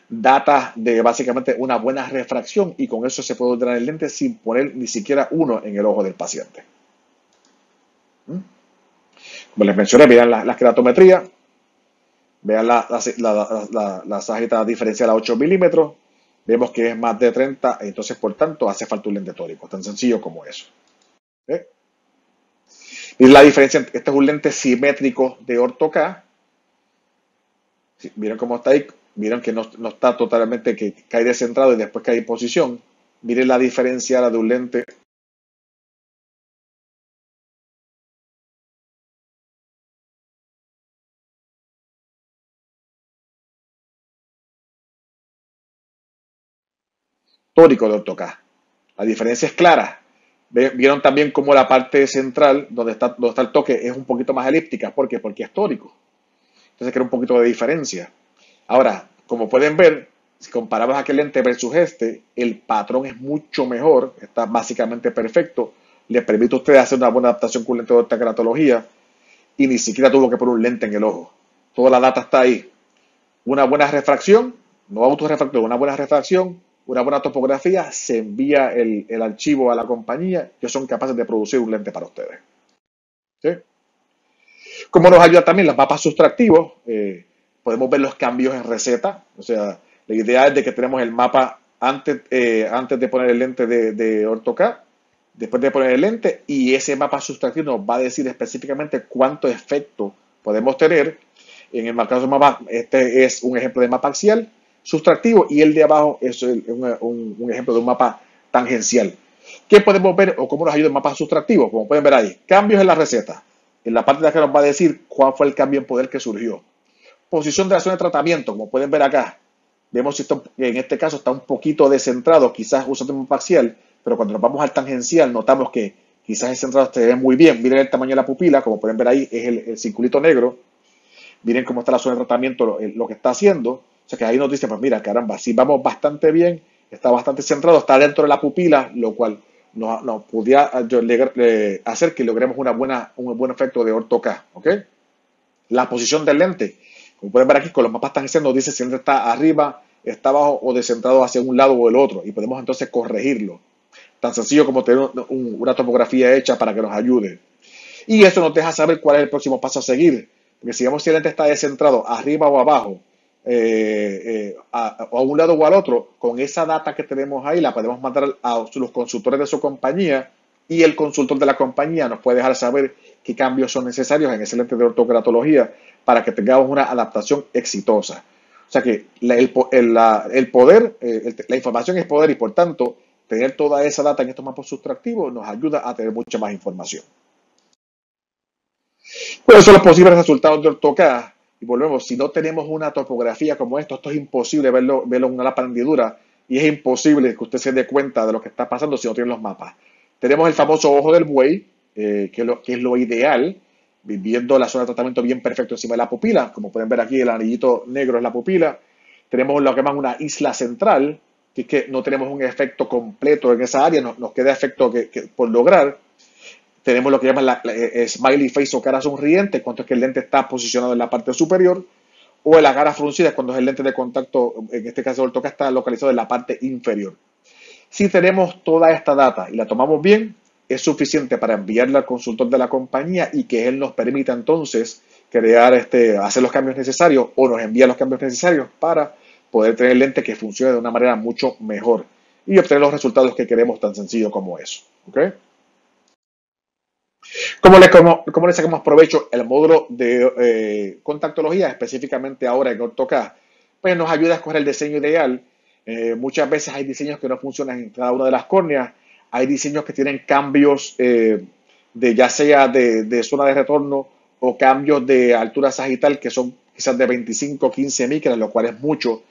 data de básicamente una buena refracción y con eso se puede ordenar el lente sin poner ni siquiera uno en el ojo del paciente. Como les mencioné, vean la keratometría, vean la sagita diferencial a 8 milímetros, vemos que es más de 30, entonces por tanto hace falta un lente tórico, tan sencillo como eso. ¿Eh? Y la diferencia, este es un lente simétrico de Ortho-K. ¿Sí? Miren cómo está ahí, miren que no está totalmente, que cae descentrado y después cae en posición. Miren la diferencia de un lente tórico de Ortho-K. La diferencia es clara. Vieron también cómo la parte central, donde está el toque, es un poquito más elíptica. ¿Por qué? Porque es tórico. Entonces crea un poquito de diferencia. Ahora, como pueden ver, si comparamos aquel lente versus este, el patrón es mucho mejor, está básicamente perfecto, le permite a ustedes hacer una buena adaptación con un lente de alta keratología y ni siquiera tuvo que poner un lente en el ojo. Toda la data está ahí. Una buena refracción, no autorrefractor, una buena refracción, una buena topografía, se envía el archivo a la compañía, que son capaces de producir un lente para ustedes. ¿Sí? Como nos ayuda también los mapas sustractivos, podemos ver los cambios en receta. O sea, la idea es de que tenemos el mapa antes de poner el lente de Ortho-K, después de poner el lente, y ese mapa sustractivo nos va a decir específicamente cuánto efecto podemos tener. En el marcador de mapa, este es un ejemplo de mapa axial sustractivo y el de abajo es un ejemplo de un mapa tangencial. ¿Qué podemos ver o cómo nos ayuda el mapa sustractivo? Como pueden ver ahí, cambios en la receta. En la parte de acá nos va a decir cuál fue el cambio en poder que surgió. Posición de la zona de tratamiento, como pueden ver acá. Vemos que en este caso está un poquito descentrado, quizás usando un mapa axial, pero cuando nos vamos al tangencial notamos que quizás el centrado se ve muy bien. Miren el tamaño de la pupila, como pueden ver ahí, es el circulito negro. Miren cómo está la zona de tratamiento, lo que está haciendo. O sea que ahí nos dice, pues mira, caramba, si vamos bastante bien, está bastante centrado, está dentro de la pupila, lo cual nos podría hacer que logremos un buen efecto de Ortho-K. ¿Okay? La posición del lente, como pueden ver aquí, con los mapas tangenciales nos dice si el lente está arriba, está abajo o descentrado hacia un lado o el otro. Y podemos entonces corregirlo. Tan sencillo como tener una topografía hecha para que nos ayude. Y eso nos deja saber cuál es el próximo paso a seguir. Porque si vemos si el lente está descentrado arriba o abajo, a un lado o al otro, con esa data que tenemos ahí la podemos mandar a los consultores de su compañía y el consultor de la compañía nos puede dejar saber qué cambios son necesarios en ese lente de ortokeratología para que tengamos una adaptación exitosa. O sea que el poder, la información es poder y por tanto tener toda esa data en estos mapas sustractivos nos ayuda a tener mucha más información. ¿Cuáles son los posibles resultados de Ortho-K? Y volvemos, si no tenemos una topografía como esto es imposible verlo en una lámpara hendidura y es imposible que usted se dé cuenta de lo que está pasando si no tiene los mapas. Tenemos el famoso ojo del buey, que es lo ideal, viendo la zona de tratamiento bien perfecto encima de la pupila. Como pueden ver aquí, el anillito negro es la pupila. Tenemos lo que llaman una isla central, que es que no tenemos un efecto completo en esa área, nos queda efecto por lograr. Tenemos lo que llaman la smiley face o cara sonriente, cuando es que el lente está posicionado en la parte superior, o la cara fruncida, cuando es el lente de contacto, en este caso el Ortho-K está localizado en la parte inferior. Si tenemos toda esta data y la tomamos bien, es suficiente para enviarla al consultor de la compañía y que él nos permita entonces hacer los cambios necesarios o nos envía los cambios necesarios para poder tener el lente que funcione de una manera mucho mejor y obtener los resultados que queremos tan sencillo como eso. ¿Okay? ¿Cómo le sacamos provecho el módulo de contactología, específicamente ahora en Ortho-K? Pues nos ayuda a escoger el diseño ideal. Muchas veces hay diseños que no funcionan en cada una de las córneas. Hay diseños que tienen cambios ya sea de zona de retorno o cambios de altura sagital que son quizás de 25 o 15 micras, lo cual es mucho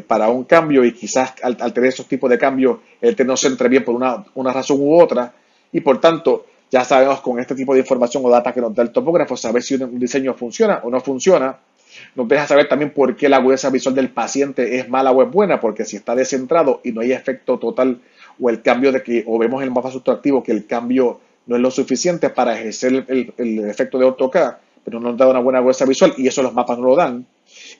para un cambio, y quizás al tener esos tipos de cambios, el lente no se entre bien por una razón u otra, y por tanto ya sabemos con este tipo de información o data que nos da el topógrafo, saber si un diseño funciona o no funciona. Nos deja saber también por qué la agudeza visual del paciente es mala o es buena, porque si está descentrado y no hay efecto total, o el cambio o vemos en el mapa sustractivo que el cambio no es lo suficiente para ejercer el efecto de AutoCAD, pero no nos da una buena agudeza visual, y eso los mapas no lo dan,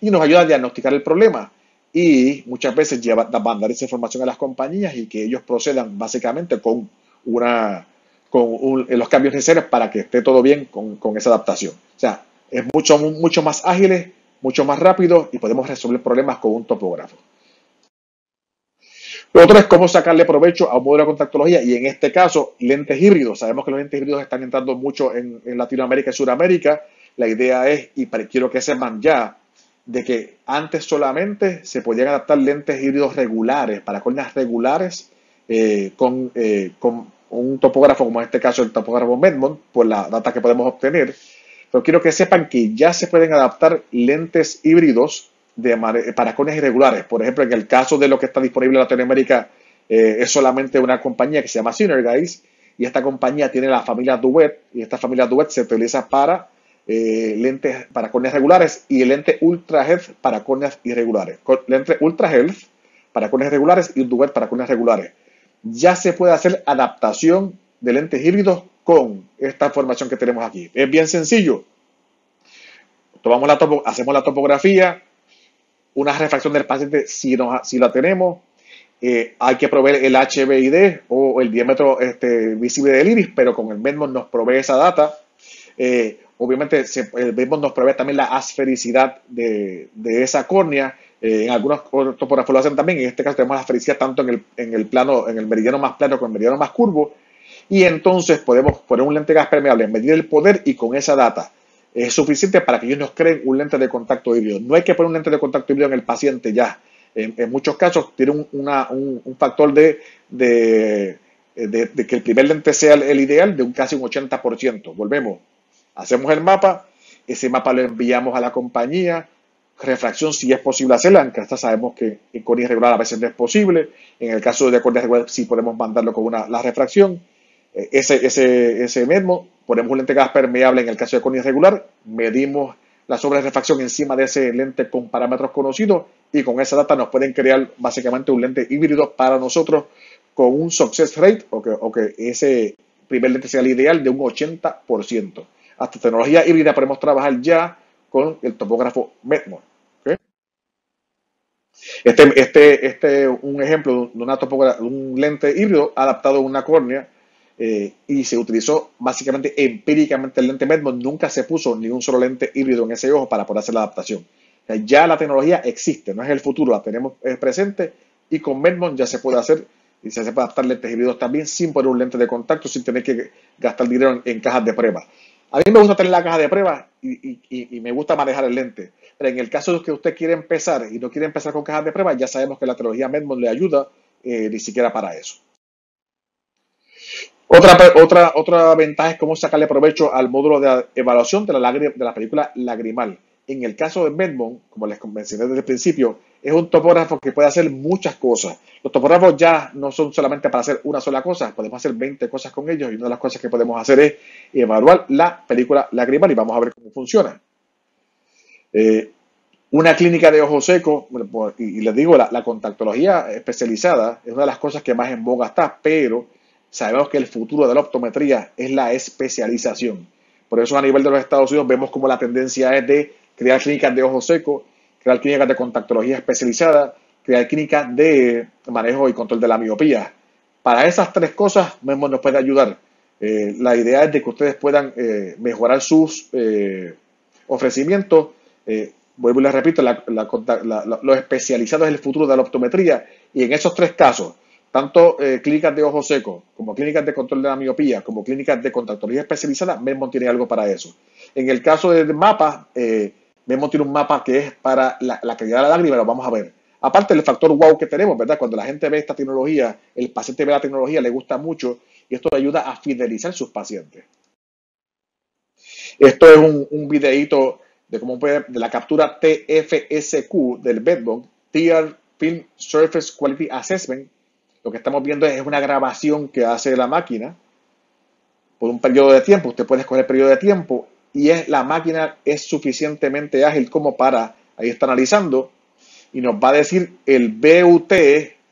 y nos ayuda a diagnosticar el problema. Y muchas veces mandar esa información a las compañías y que ellos procedan básicamente con los cambios necesarios para que esté todo bien con esa adaptación. O sea, es mucho más ágil, mucho más rápido, y podemos resolver problemas con un topógrafo. Lo otro es cómo sacarle provecho a un modelo de contactología, y en este caso, lentes híbridos. Sabemos que los lentes híbridos están entrando mucho en Latinoamérica y Sudamérica. La idea es, y quiero que sepan ya, de que antes solamente se podían adaptar lentes híbridos regulares, para córneas regulares, con un topógrafo, como en este caso el topógrafo Medmont, por la data que podemos obtener. Pero quiero que sepan que ya se pueden adaptar lentes híbridos para córneas irregulares. Por ejemplo, en el caso de lo que está disponible en Latinoamérica, es solamente una compañía que se llama Synergize, y esta compañía tiene la familia Duet, y esta familia Duet se utiliza para lentes para córneas regulares, y el lente Ultra Health para córneas irregulares. Lente Ultra Health para córneas regulares y Duet para córneas regulares. Ya se puede hacer adaptación de lentes híbridos con esta información que tenemos aquí. Es bien sencillo. Hacemos la topografía, una refracción del paciente si la tenemos. Hay que proveer el HBID o el diámetro visible del iris, pero con el Medmont nos provee esa data. Obviamente el Medmont nos provee también la asfericidad de esa córnea. En algunos topógrafos lo hacen también. En este caso tenemos la asfericidad tanto en el meridiano más plano como en el meridiano más curvo. Y entonces podemos poner un lente gas permeable, medir el poder, y con esa data es suficiente para que ellos nos creen un lente de contacto híbrido. No hay que poner un lente de contacto híbrido en el paciente ya. En muchos casos tiene un factor de que el primer lente sea el ideal de casi un 80%. Volvemos, hacemos el mapa, ese mapa lo enviamos a la compañía, refracción si es posible hacerla, aunque hasta sabemos que en córnea irregular a veces no es posible. En el caso de córnea irregular sí podemos mandarlo con la refracción. Ese Medmont, ponemos un lente gas permeable en el caso de córnea irregular, medimos la sobrerefracción encima de ese lente con parámetros conocidos, y con esa data nos pueden crear básicamente un lente híbrido para nosotros con un success rate, o que ese primer lente sea el ideal, de un 80%. Hasta tecnología híbrida podemos trabajar ya con el topógrafo Medmont. ¿Okay? Un ejemplo de un lente híbrido adaptado a una córnea, y se utilizó básicamente empíricamente el lente Medmont. Nunca se puso ni un solo lente híbrido en ese ojo para poder hacer la adaptación. O sea, ya la tecnología existe, no es el futuro, la tenemos presente, y con Medmont ya se puede hacer, y se puede adaptar lentes híbridos también sin poner un lente de contacto, sin tener que gastar dinero en cajas de prueba. A mí me gusta tener la caja de prueba y me gusta manejar el lente, pero en el caso de que usted quiere empezar y no quiere empezar con cajas de prueba, ya sabemos que la tecnología Medmont le ayuda, ni siquiera para eso. Otra ventaja es cómo sacarle provecho al módulo de evaluación de la película lagrimal. En el caso de Medmont, como les mencioné desde el principio, es un topógrafo que puede hacer muchas cosas. Los topógrafos ya no son solamente para hacer una sola cosa, podemos hacer 20 cosas con ellos, y una de las cosas que podemos hacer es evaluar la película lagrimal, y vamos a ver cómo funciona. Una clínica de ojo seco, y les digo, la contactología especializada es una de las cosas que más en boga está, pero sabemos que el futuro de la optometría es la especialización. Por eso a nivel de los Estados Unidos vemos como la tendencia es de crear clínicas de ojo seco, crear clínicas de contactología especializada, crear clínicas de manejo y control de la miopía. Para esas tres cosas Medmont nos puede ayudar. La idea es de que ustedes puedan mejorar sus ofrecimientos. Vuelvo y les repito, lo especializado es el futuro de la optometría, y en esos tres casos, tanto clínicas de ojo seco, como clínicas de control de la miopía, como clínicas de contactología especializada, Medmont tiene algo para eso. En el caso del mapa, Medmont tiene un mapa que es para la calidad de la lágrima, lo vamos a ver. Aparte del factor wow que tenemos, ¿verdad? Cuando la gente ve esta tecnología, el paciente ve la tecnología, le gusta mucho, y esto le ayuda a fidelizar sus pacientes. Esto es un videíto de la captura TFSQ del bedbug, Tear Film Surface Quality Assessment. Lo que estamos viendo es una grabación que hace la máquina por un periodo de tiempo. Usted puede escoger el periodo de tiempo y la máquina es suficientemente ágil como para, ahí está analizando, y nos va a decir el BUT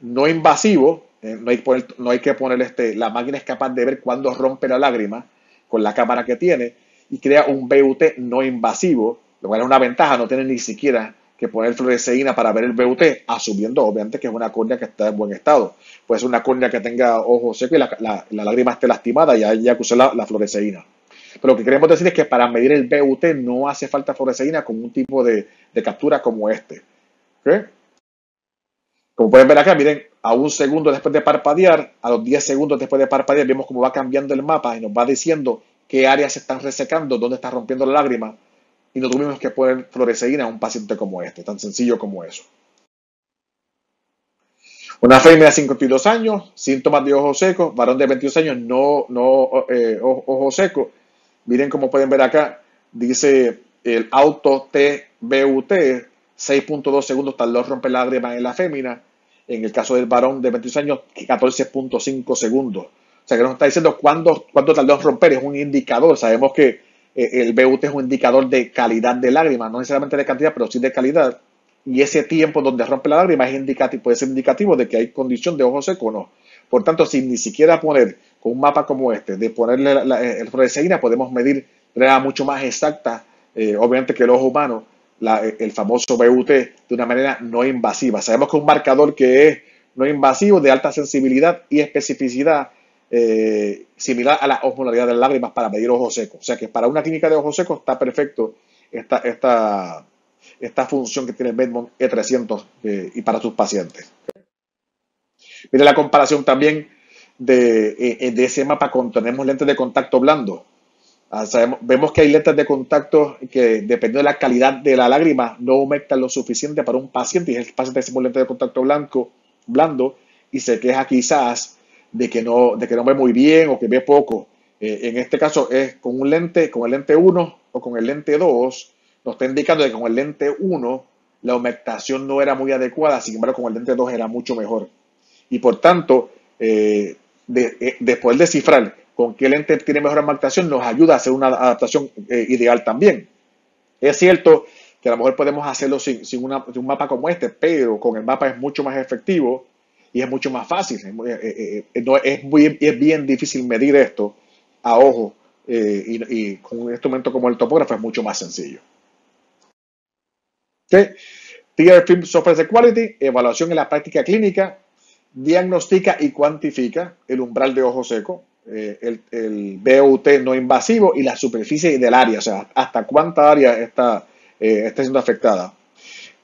no invasivo. No hay que poner la máquina es capaz de ver cuándo rompe la lágrima con la cámara que tiene y crea un BUT no invasivo, lo cual es una ventaja. No tiene ni siquiera que poner fluoresceína para ver el BUT, asumiendo obviamente que es una córnea que está en buen estado. Puede ser una córnea que tenga ojo seco y la lágrima esté lastimada y haya que usar la fluoresceína. Pero lo que queremos decir es que para medir el BUT no hace falta fluoresceína con un tipo de captura como este. ¿Okay? Como pueden ver acá, miren, a un segundo después de parpadear, a los 10 segundos después de parpadear, vemos cómo va cambiando el mapa y nos va diciendo qué áreas se están resecando, dónde está rompiendo la lágrima, y no tuvimos que poner fluoresceína a un paciente como este, tan sencillo como eso. Una femina de 52 años, síntomas de ojo seco, varón de 22 años, ojo seco. Miren cómo pueden ver acá, dice el auto TBUT, 6.2 segundos tardó en romper la lágrima en la fémina. En el caso del varón de 22 años, 14.5 segundos. O sea que nos está diciendo cuándo tardó en romper, es un indicador. Sabemos que el BUT es un indicador de calidad de lágrima, no necesariamente de cantidad, pero sí de calidad. Y ese tiempo donde rompe la lágrima es puede ser indicativo de que hay condición de ojo seco o no. Por tanto, sin ni siquiera poner con un mapa como este, de ponerle el fluoresceína, podemos medir de manera mucho más exacta, obviamente que el ojo humano, el famoso BUT, de una manera no invasiva. Sabemos que es un marcador que es no invasivo, de alta sensibilidad y especificidad, similar a la osmolaridad de las lágrimas para medir ojo seco. O sea que para una clínica de ojo seco está perfecto esta función que tiene el Bedmont E300 y para sus pacientes. Mire la comparación también de ese mapa cuando tenemos lentes de contacto blando. Vemos que hay lentes de contacto que, dependiendo de la calidad de la lágrima, no aumentan lo suficiente para un paciente, y el paciente tiene lentes de contacto blando y se queja quizás de que no ve muy bien o que ve poco. En este caso es con el lente 1 o con el lente 2, nos está indicando que con el lente 1 la aumentación no era muy adecuada, sin embargo con el lente 2 era mucho mejor. Y por tanto, de poder descifrar con qué lente tiene mejor aumentación nos ayuda a hacer una adaptación ideal también. Es cierto que a lo mejor podemos hacerlo sin un mapa como este, pero con el mapa es mucho más efectivo y es mucho más fácil. Es bien difícil medir esto a ojo y con un instrumento como el topógrafo es mucho más sencillo. ¿Okay? Tear Film Surface Quality, evaluación en la práctica clínica, diagnostica y cuantifica el umbral de ojo seco, el BUT no invasivo y la superficie del área, o sea, hasta cuánta área está siendo afectada.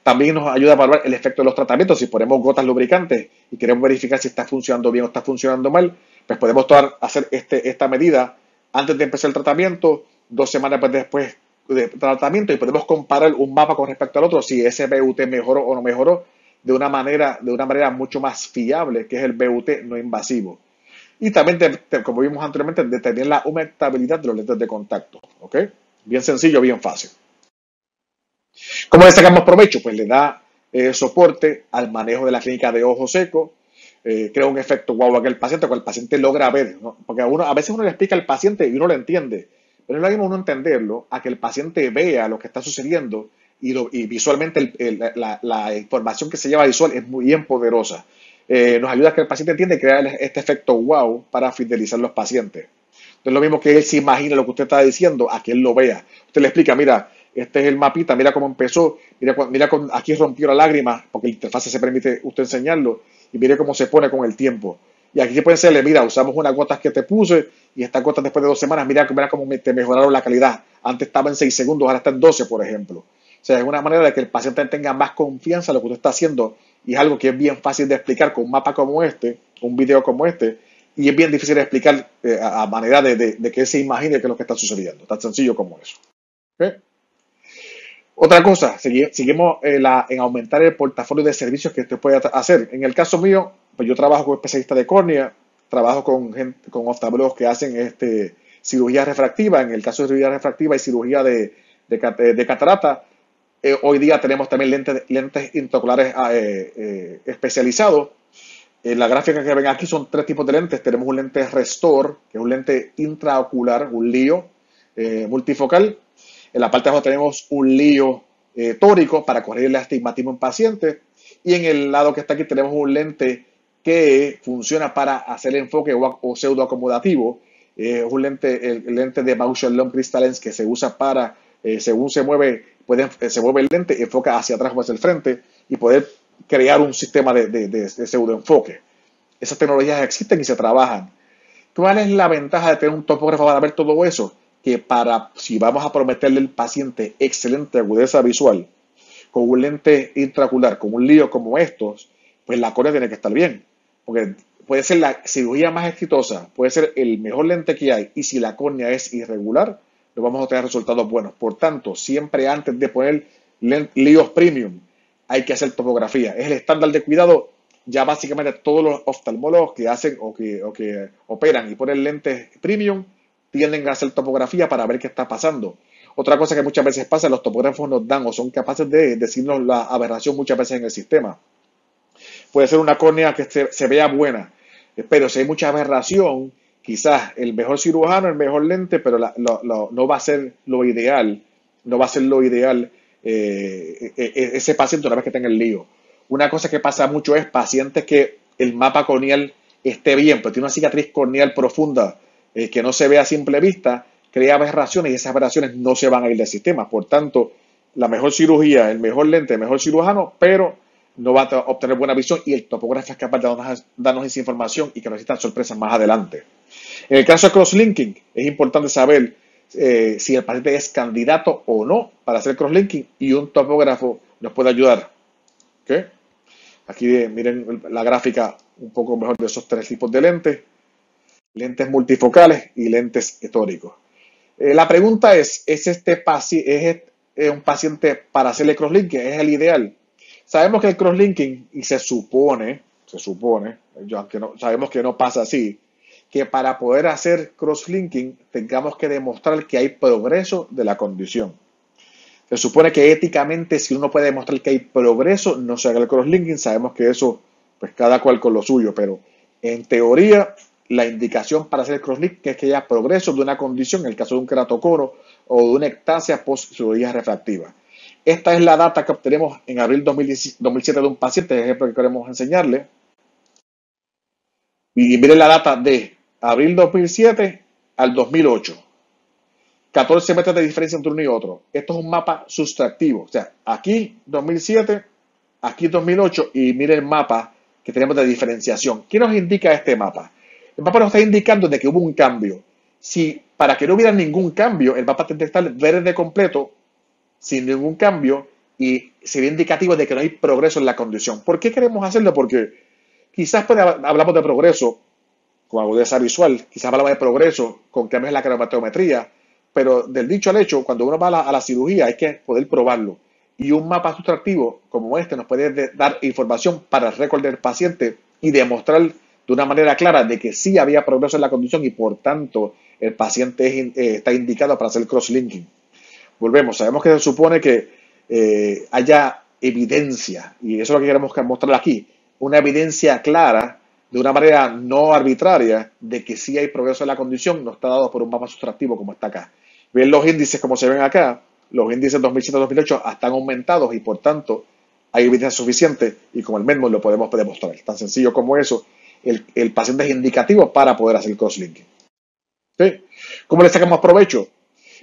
También nos ayuda a evaluar el efecto de los tratamientos. Si ponemos gotas lubricantes y queremos verificar si está funcionando bien o está funcionando mal, pues podemos hacer esta medida antes de empezar el tratamiento, 2 semanas después de tratamiento, y podemos comparar un mapa con respecto al otro, si ese BUT mejoró o no mejoró, de una manera mucho más fiable, que es el BUT no invasivo. Y también, como vimos anteriormente, determinar la aumentabilidad de los lentes de contacto. ¿Ok? Bien sencillo, bien fácil. ¿Cómo le sacamos provecho? Pues le da soporte al manejo de la clínica de ojo seco, crea un efecto guau a que el paciente, cuando el paciente logra ver, ¿no? Porque a veces uno le explica al paciente y uno lo entiende, pero no es lo mismo uno entenderlo a que el paciente vea lo que está sucediendo y visualmente la información que se lleva visual es muy bien poderosa. Nos ayuda a que el paciente entienda y crear este efecto wow para fidelizar a los pacientes. No es lo mismo que él se imagine lo que usted está diciendo a que él lo vea. Usted le explica, mira, este es el mapita, mira cómo empezó, mira aquí rompió la lágrima, porque la interfaz se permite usted enseñarlo, y mire cómo se pone con el tiempo. Y aquí se puede decirle, mira, usamos unas gotas que te puse, y estas gotas después de 2 semanas, mira cómo te mejoraron la calidad. Antes estaba en 6 segundos, ahora está en 12, por ejemplo. O sea, es una manera de que el paciente tenga más confianza en lo que usted está haciendo, y es algo que es bien fácil de explicar con un mapa como este, un video como este, y es bien difícil de explicar a manera de que él se imagine qué es lo que está sucediendo. Tan sencillo como eso. ¿Okay? Otra cosa, seguimos en aumentar el portafolio de servicios que usted puede hacer. En el caso mío, pues yo trabajo con especialistas de córnea, trabajo con oftalmólogos que hacen cirugía refractiva. En el caso de cirugía refractiva y cirugía de de catarata. Hoy día tenemos también lentes intraoculares especializados. En la gráfica que ven aquí son tres tipos de lentes. Tenemos un lente Restore, que es un lente intraocular, un lío multifocal. En la parte de abajo tenemos un lío tórico para corregir el astigmatismo en pacientes. Y en el lado que está aquí tenemos un lente que funciona para hacer enfoque o pseudo acomodativo. Un lente, el lente de Bausch Lomb Crystal Lens, que se usa para, según se mueve el lente, enfoca hacia atrás o hacia el frente y poder crear un sistema de pseudo enfoque. Esas tecnologías existen y se trabajan. ¿Cuál es la ventaja de tener un topógrafo para ver todo eso? Que si vamos a prometerle al paciente excelente agudeza visual con un lente intraocular, con un lío como estos, pues la córnea tiene que estar bien. Porque puede ser la cirugía más exitosa, puede ser el mejor lente que hay, y si la córnea es irregular, no vamos a tener resultados buenos. Por tanto, siempre antes de poner líos premium, hay que hacer topografía. Es el estándar de cuidado. Ya básicamente todos los oftalmólogos que hacen o que operan y ponen lentes premium tienden a hacer topografía para ver qué está pasando. Otra cosa que muchas veces pasa, los topógrafos nos dan o son capaces de decirnos la aberración muchas veces en el sistema. Puede ser una córnea que se vea buena, pero si hay mucha aberración, quizás el mejor cirujano, el mejor lente, pero no va a ser lo ideal. No va a ser lo ideal ese paciente una vez que tenga el lío. Una cosa que pasa mucho es pacientes que el mapa corneal esté bien, pero tiene una cicatriz corneal profunda que no se ve a simple vista, crea aberraciones y esas aberraciones no se van a ir del sistema. Por tanto, la mejor cirugía, el mejor lente, el mejor cirujano, pero no va a obtener buena visión y el topógrafo es capaz de darnos esa información y que nos existan sorpresas más adelante. En el caso de crosslinking, es importante saber si el paciente es candidato o no para hacer crosslinking y un topógrafo nos puede ayudar. ¿Okay? Aquí miren la gráfica un poco mejor de esos tres tipos de lentes. Lentes multifocales y lentes tóricos. La pregunta es un paciente para hacerle crosslinking? ¿Es el ideal? Sabemos que el crosslinking, y se supone, aunque no, sabemos que no pasa así, que para poder hacer crosslinking tengamos que demostrar que hay progreso de la condición. Se supone que éticamente, si uno puede demostrar que hay progreso, no se haga el crosslinking. Sabemos que eso, pues cada cual con lo suyo, pero en teoría, la indicación para hacer el crosslinking es que haya progreso de una condición, en el caso de un keratocono o de una ectasia post-cirugía refractiva. Esta es la data que obtenemos en abril 2007 de un paciente, el ejemplo que queremos enseñarle. Y miren la data de abril 2007 al 2008. 14 metros de diferencia entre uno y otro. Esto es un mapa sustractivo. O sea, aquí 2007, aquí 2008 y miren el mapa que tenemos de diferenciación. ¿Qué nos indica este mapa? El mapa nos está indicando de que hubo un cambio. Si para que no hubiera ningún cambio, el mapa tendría que estar verde completo, sin ningún cambio, y sería indicativo de que no hay progreso en la condición. ¿Por qué queremos hacerlo? Porque quizás hablamos de progreso con agudeza visual, quizás hablamos de progreso con cambios en la cromatometría, pero del dicho al hecho, cuando uno va a la cirugía hay que poder probarlo. Y un mapa sustractivo como este nos puede dar información para el récord del paciente y demostrar de una manera clara de que sí había progreso en la condición y por tanto el paciente está indicado para hacer crosslinking. Volvemos, sabemos que se supone que haya evidencia, y eso es lo que queremos mostrar aquí, una evidencia clara, de una manera no arbitraria, de que sí hay progreso en la condición, no está dado por un mapa sustractivo como está acá. Ven los índices como se ven acá, los índices 2007-2008 están aumentados y por tanto hay evidencia suficiente y como el mismo lo podemos demostrar. Tan sencillo como eso, el paciente es indicativo para poder hacer crosslinking. ¿Sí? ¿Cómo le sacamos provecho?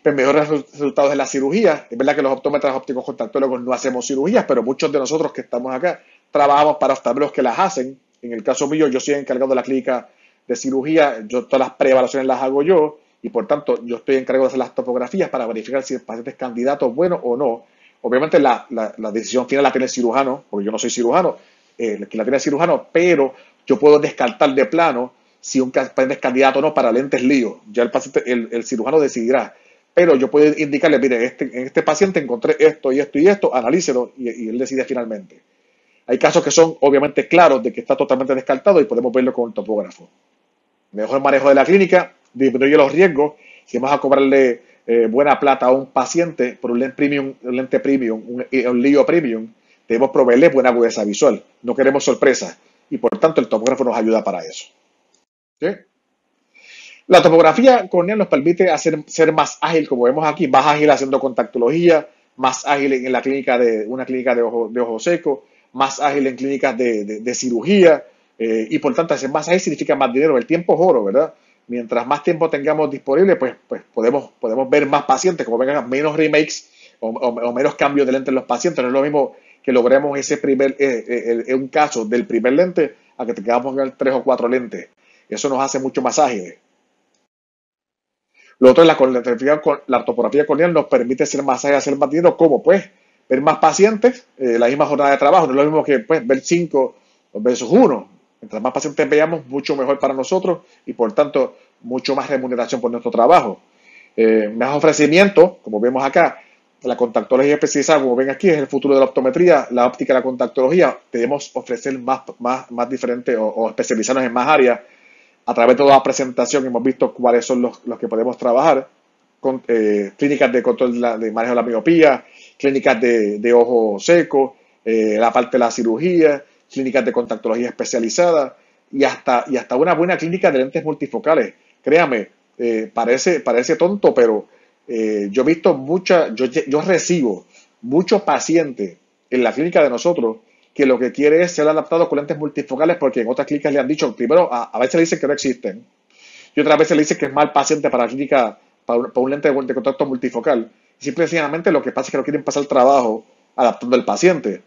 Pues mejores resultados en la cirugía. Es verdad que los optómetras ópticos contactólogos no hacemos cirugías, pero muchos de nosotros que estamos acá trabajamos para oftalmólogos que las hacen. En el caso mío, yo soy encargado de la clínica de cirugía, todas las preevaluaciones las hago yo y por tanto yo estoy encargado de hacer las topografías para verificar si el paciente es candidato bueno o no. Obviamente la decisión final la tiene el cirujano, porque yo no soy cirujano, la tiene el cirujano, pero yo puedo descartar de plano si un paciente es candidato o no para lentes lío. Ya el paciente, el cirujano decidirá. Pero yo puedo indicarle, mire, en este paciente encontré esto y esto y esto, analícelo y él decide finalmente. Hay casos que son obviamente claros de que está totalmente descartado y podemos verlo con el topógrafo. Mejor manejo de la clínica, disminuye los riesgos. Si vamos a cobrarle buena plata a un paciente por un lente premium, un LEO premium, debemos proveerle buena agudeza visual. No queremos sorpresas y por tanto el tomógrafo nos ayuda para eso. ¿Sí? La topografía corneal nos permite ser más ágil, como vemos aquí, más ágil haciendo contactología, más ágil en la clínica una clínica de ojo seco, más ágil en clínicas de cirugía, y por tanto, ser más ágil significa más dinero. El tiempo es oro, ¿verdad? Mientras más tiempo tengamos disponible, pues podemos ver más pacientes, como vengan menos remakes o menos cambios de lente en los pacientes. No es lo mismo que logremos un caso del primer lente a que tengamos tres o cuatro lentes. Eso nos hace mucho más ágiles. Lo otro es la ortografía corneal nos permite ser más ágiles, hacer más dinero. ¿Cómo? Pues ver más pacientes, la misma jornada de trabajo. No es lo mismo que pues, ver 5 versus 1. Mientras más pacientes veamos, mucho mejor para nosotros y por tanto, mucho más remuneración por nuestro trabajo. Más ofrecimiento, como vemos acá, la contactología especializada, como ven aquí, es el futuro de la optometría, la óptica y la contactología. Debemos ofrecer más diferentes o especializarnos en más áreas. A través de toda la presentación hemos visto cuáles son los que podemos trabajar. Con, clínicas de control de manejo de la miopía, clínicas de ojo seco, la parte de la cirugía, clínicas de contactología especializada y hasta una buena clínica de lentes multifocales. Créame, parece tonto, pero yo he visto yo recibo muchos pacientes en la clínica de nosotros que lo que quiere es ser adaptado con lentes multifocales porque en otras clínicas le han dicho, primero, a veces le dicen que no existen y otras veces le dicen que es mal paciente para la clínica, para un lente de contacto multifocal. Y simple y sencillamente lo que pasa es que no quieren pasar el trabajo adaptando al paciente.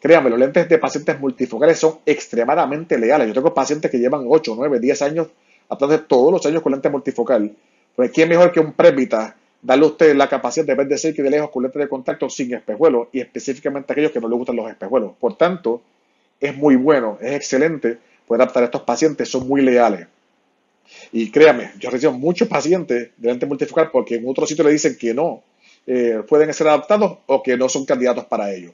Créanme, los lentes de pacientes multifocales son extremadamente leales. Yo tengo pacientes que llevan 8, 9, 10 años, adaptándose todos los años con lente multifocal. Pues, ¿quién mejor que un presbita darle a usted la capacidad de ver de cerca y de lejos con lentes de contacto sin espejuelos y específicamente a aquellos que no les gustan los espejuelos? Por tanto, es muy bueno, es excelente poder adaptar a estos pacientes, son muy leales. Y créame, yo recibo muchos pacientes de lente multifocal porque en otro sitio le dicen que no pueden ser adaptados o que no son candidatos para ello.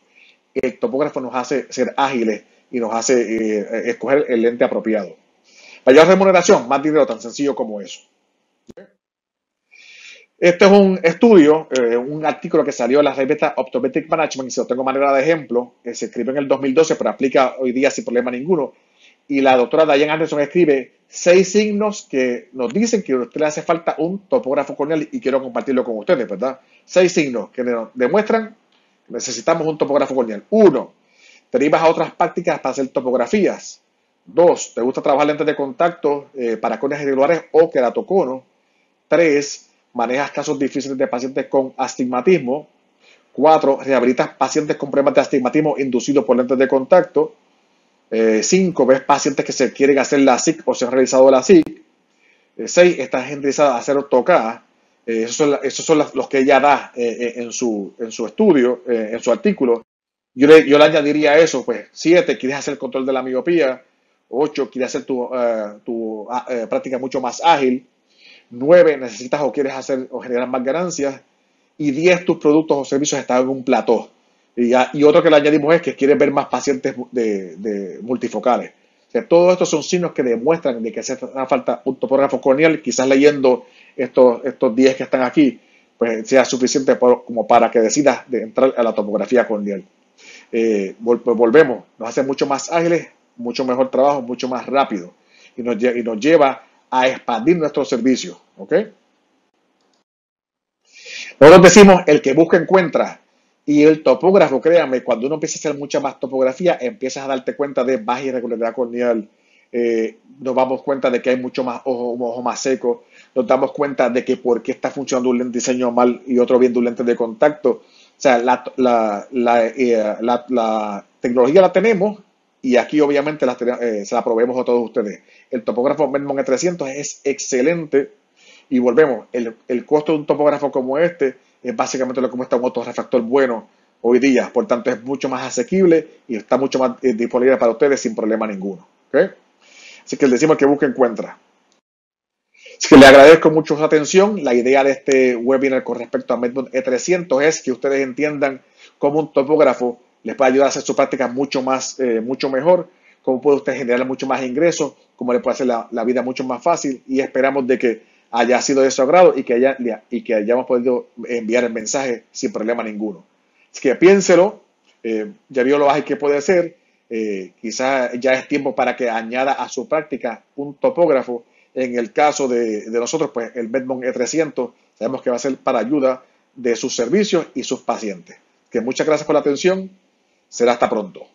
El topógrafo nos hace ser ágiles y nos hace escoger el lente apropiado. Mayor remuneración, más dinero, tan sencillo como eso. Este es un estudio, un artículo que salió en la revista Optometric Management, y si lo tengo manera de ejemplo, se escribió en el 2012, pero aplica hoy día sin problema ninguno. Y la doctora Diane Anderson escribe 6 signos que nos dicen que a usted le hace falta un topógrafo corneal y quiero compartirlo con ustedes, ¿verdad? 6 signos que nos demuestran que necesitamos un topógrafo corneal. 1. Te ibas a otras prácticas para hacer topografías. 2. Te gusta trabajar lentes de contacto para córneas irregulares o queratocono. 3. Manejas casos difíciles de pacientes con astigmatismo. 4. Rehabilitas pacientes con problemas de astigmatismo inducidos por lentes de contacto. 5. Ves pacientes que se quieren hacer la SIC o se han realizado la SIC. 6. Estás interesada en hacer ortoCAD. Esos son los que ella da en su estudio, en su artículo. Yo le añadiría a eso, pues 7. Quieres hacer el control de la miopía. 8. Quieres hacer tu práctica mucho más ágil. 9. Necesitas o quieres hacer o generar más ganancias. Y 10. Tus productos o servicios están en un plató. Y otro que le añadimos es que quieres ver más pacientes de multifocales. O sea, todos estos son signos que demuestran de que hace falta un topógrafo corneal. Quizás leyendo estos 10 que están aquí, pues sea suficiente como para que decidas de entrar a la topografía corneal. Volvemos, nos hace mucho más ágiles, mucho mejor trabajo, mucho más rápido. Y nos lleva a expandir nuestros servicios. ¿Ok? Nosotros decimos, el que busca encuentra. Y el topógrafo, créanme, cuando uno empieza a hacer mucha más topografía, empiezas a darte cuenta de baja irregularidad corneal. Nos damos cuenta de que hay mucho más ojo más seco. Nos damos cuenta de que por qué está funcionando un diseño mal y otro bien de un lente de contacto. O sea, la tecnología la tenemos y aquí obviamente se la proveemos a todos ustedes. El topógrafo Medmon E300 es excelente y volvemos, el costo de un topógrafo como este es básicamente lo que cuesta un autorrefractor bueno hoy día, por tanto es mucho más asequible y está mucho más disponible para ustedes sin problema ninguno. ¿Okay? Así que les decimos que busque encuentra. Así que le agradezco mucho su atención. La idea de este webinar con respecto a Medmon E300 es que ustedes entiendan cómo un topógrafo les puede ayudar a hacer su práctica mucho mejor, cómo puede usted generar mucho más ingresos, cómo le puede hacer la vida mucho más fácil y esperamos de que haya sido de su agrado y que hayamos podido enviar el mensaje sin problema ninguno. Así que piénselo, ya vio lo básico que puede ser. Quizás ya es tiempo para que añada a su práctica un topógrafo. En el caso de nosotros, pues el Medmon E300 sabemos que va a ser para ayuda de sus servicios y sus pacientes. Que muchas gracias por la atención. Será hasta pronto.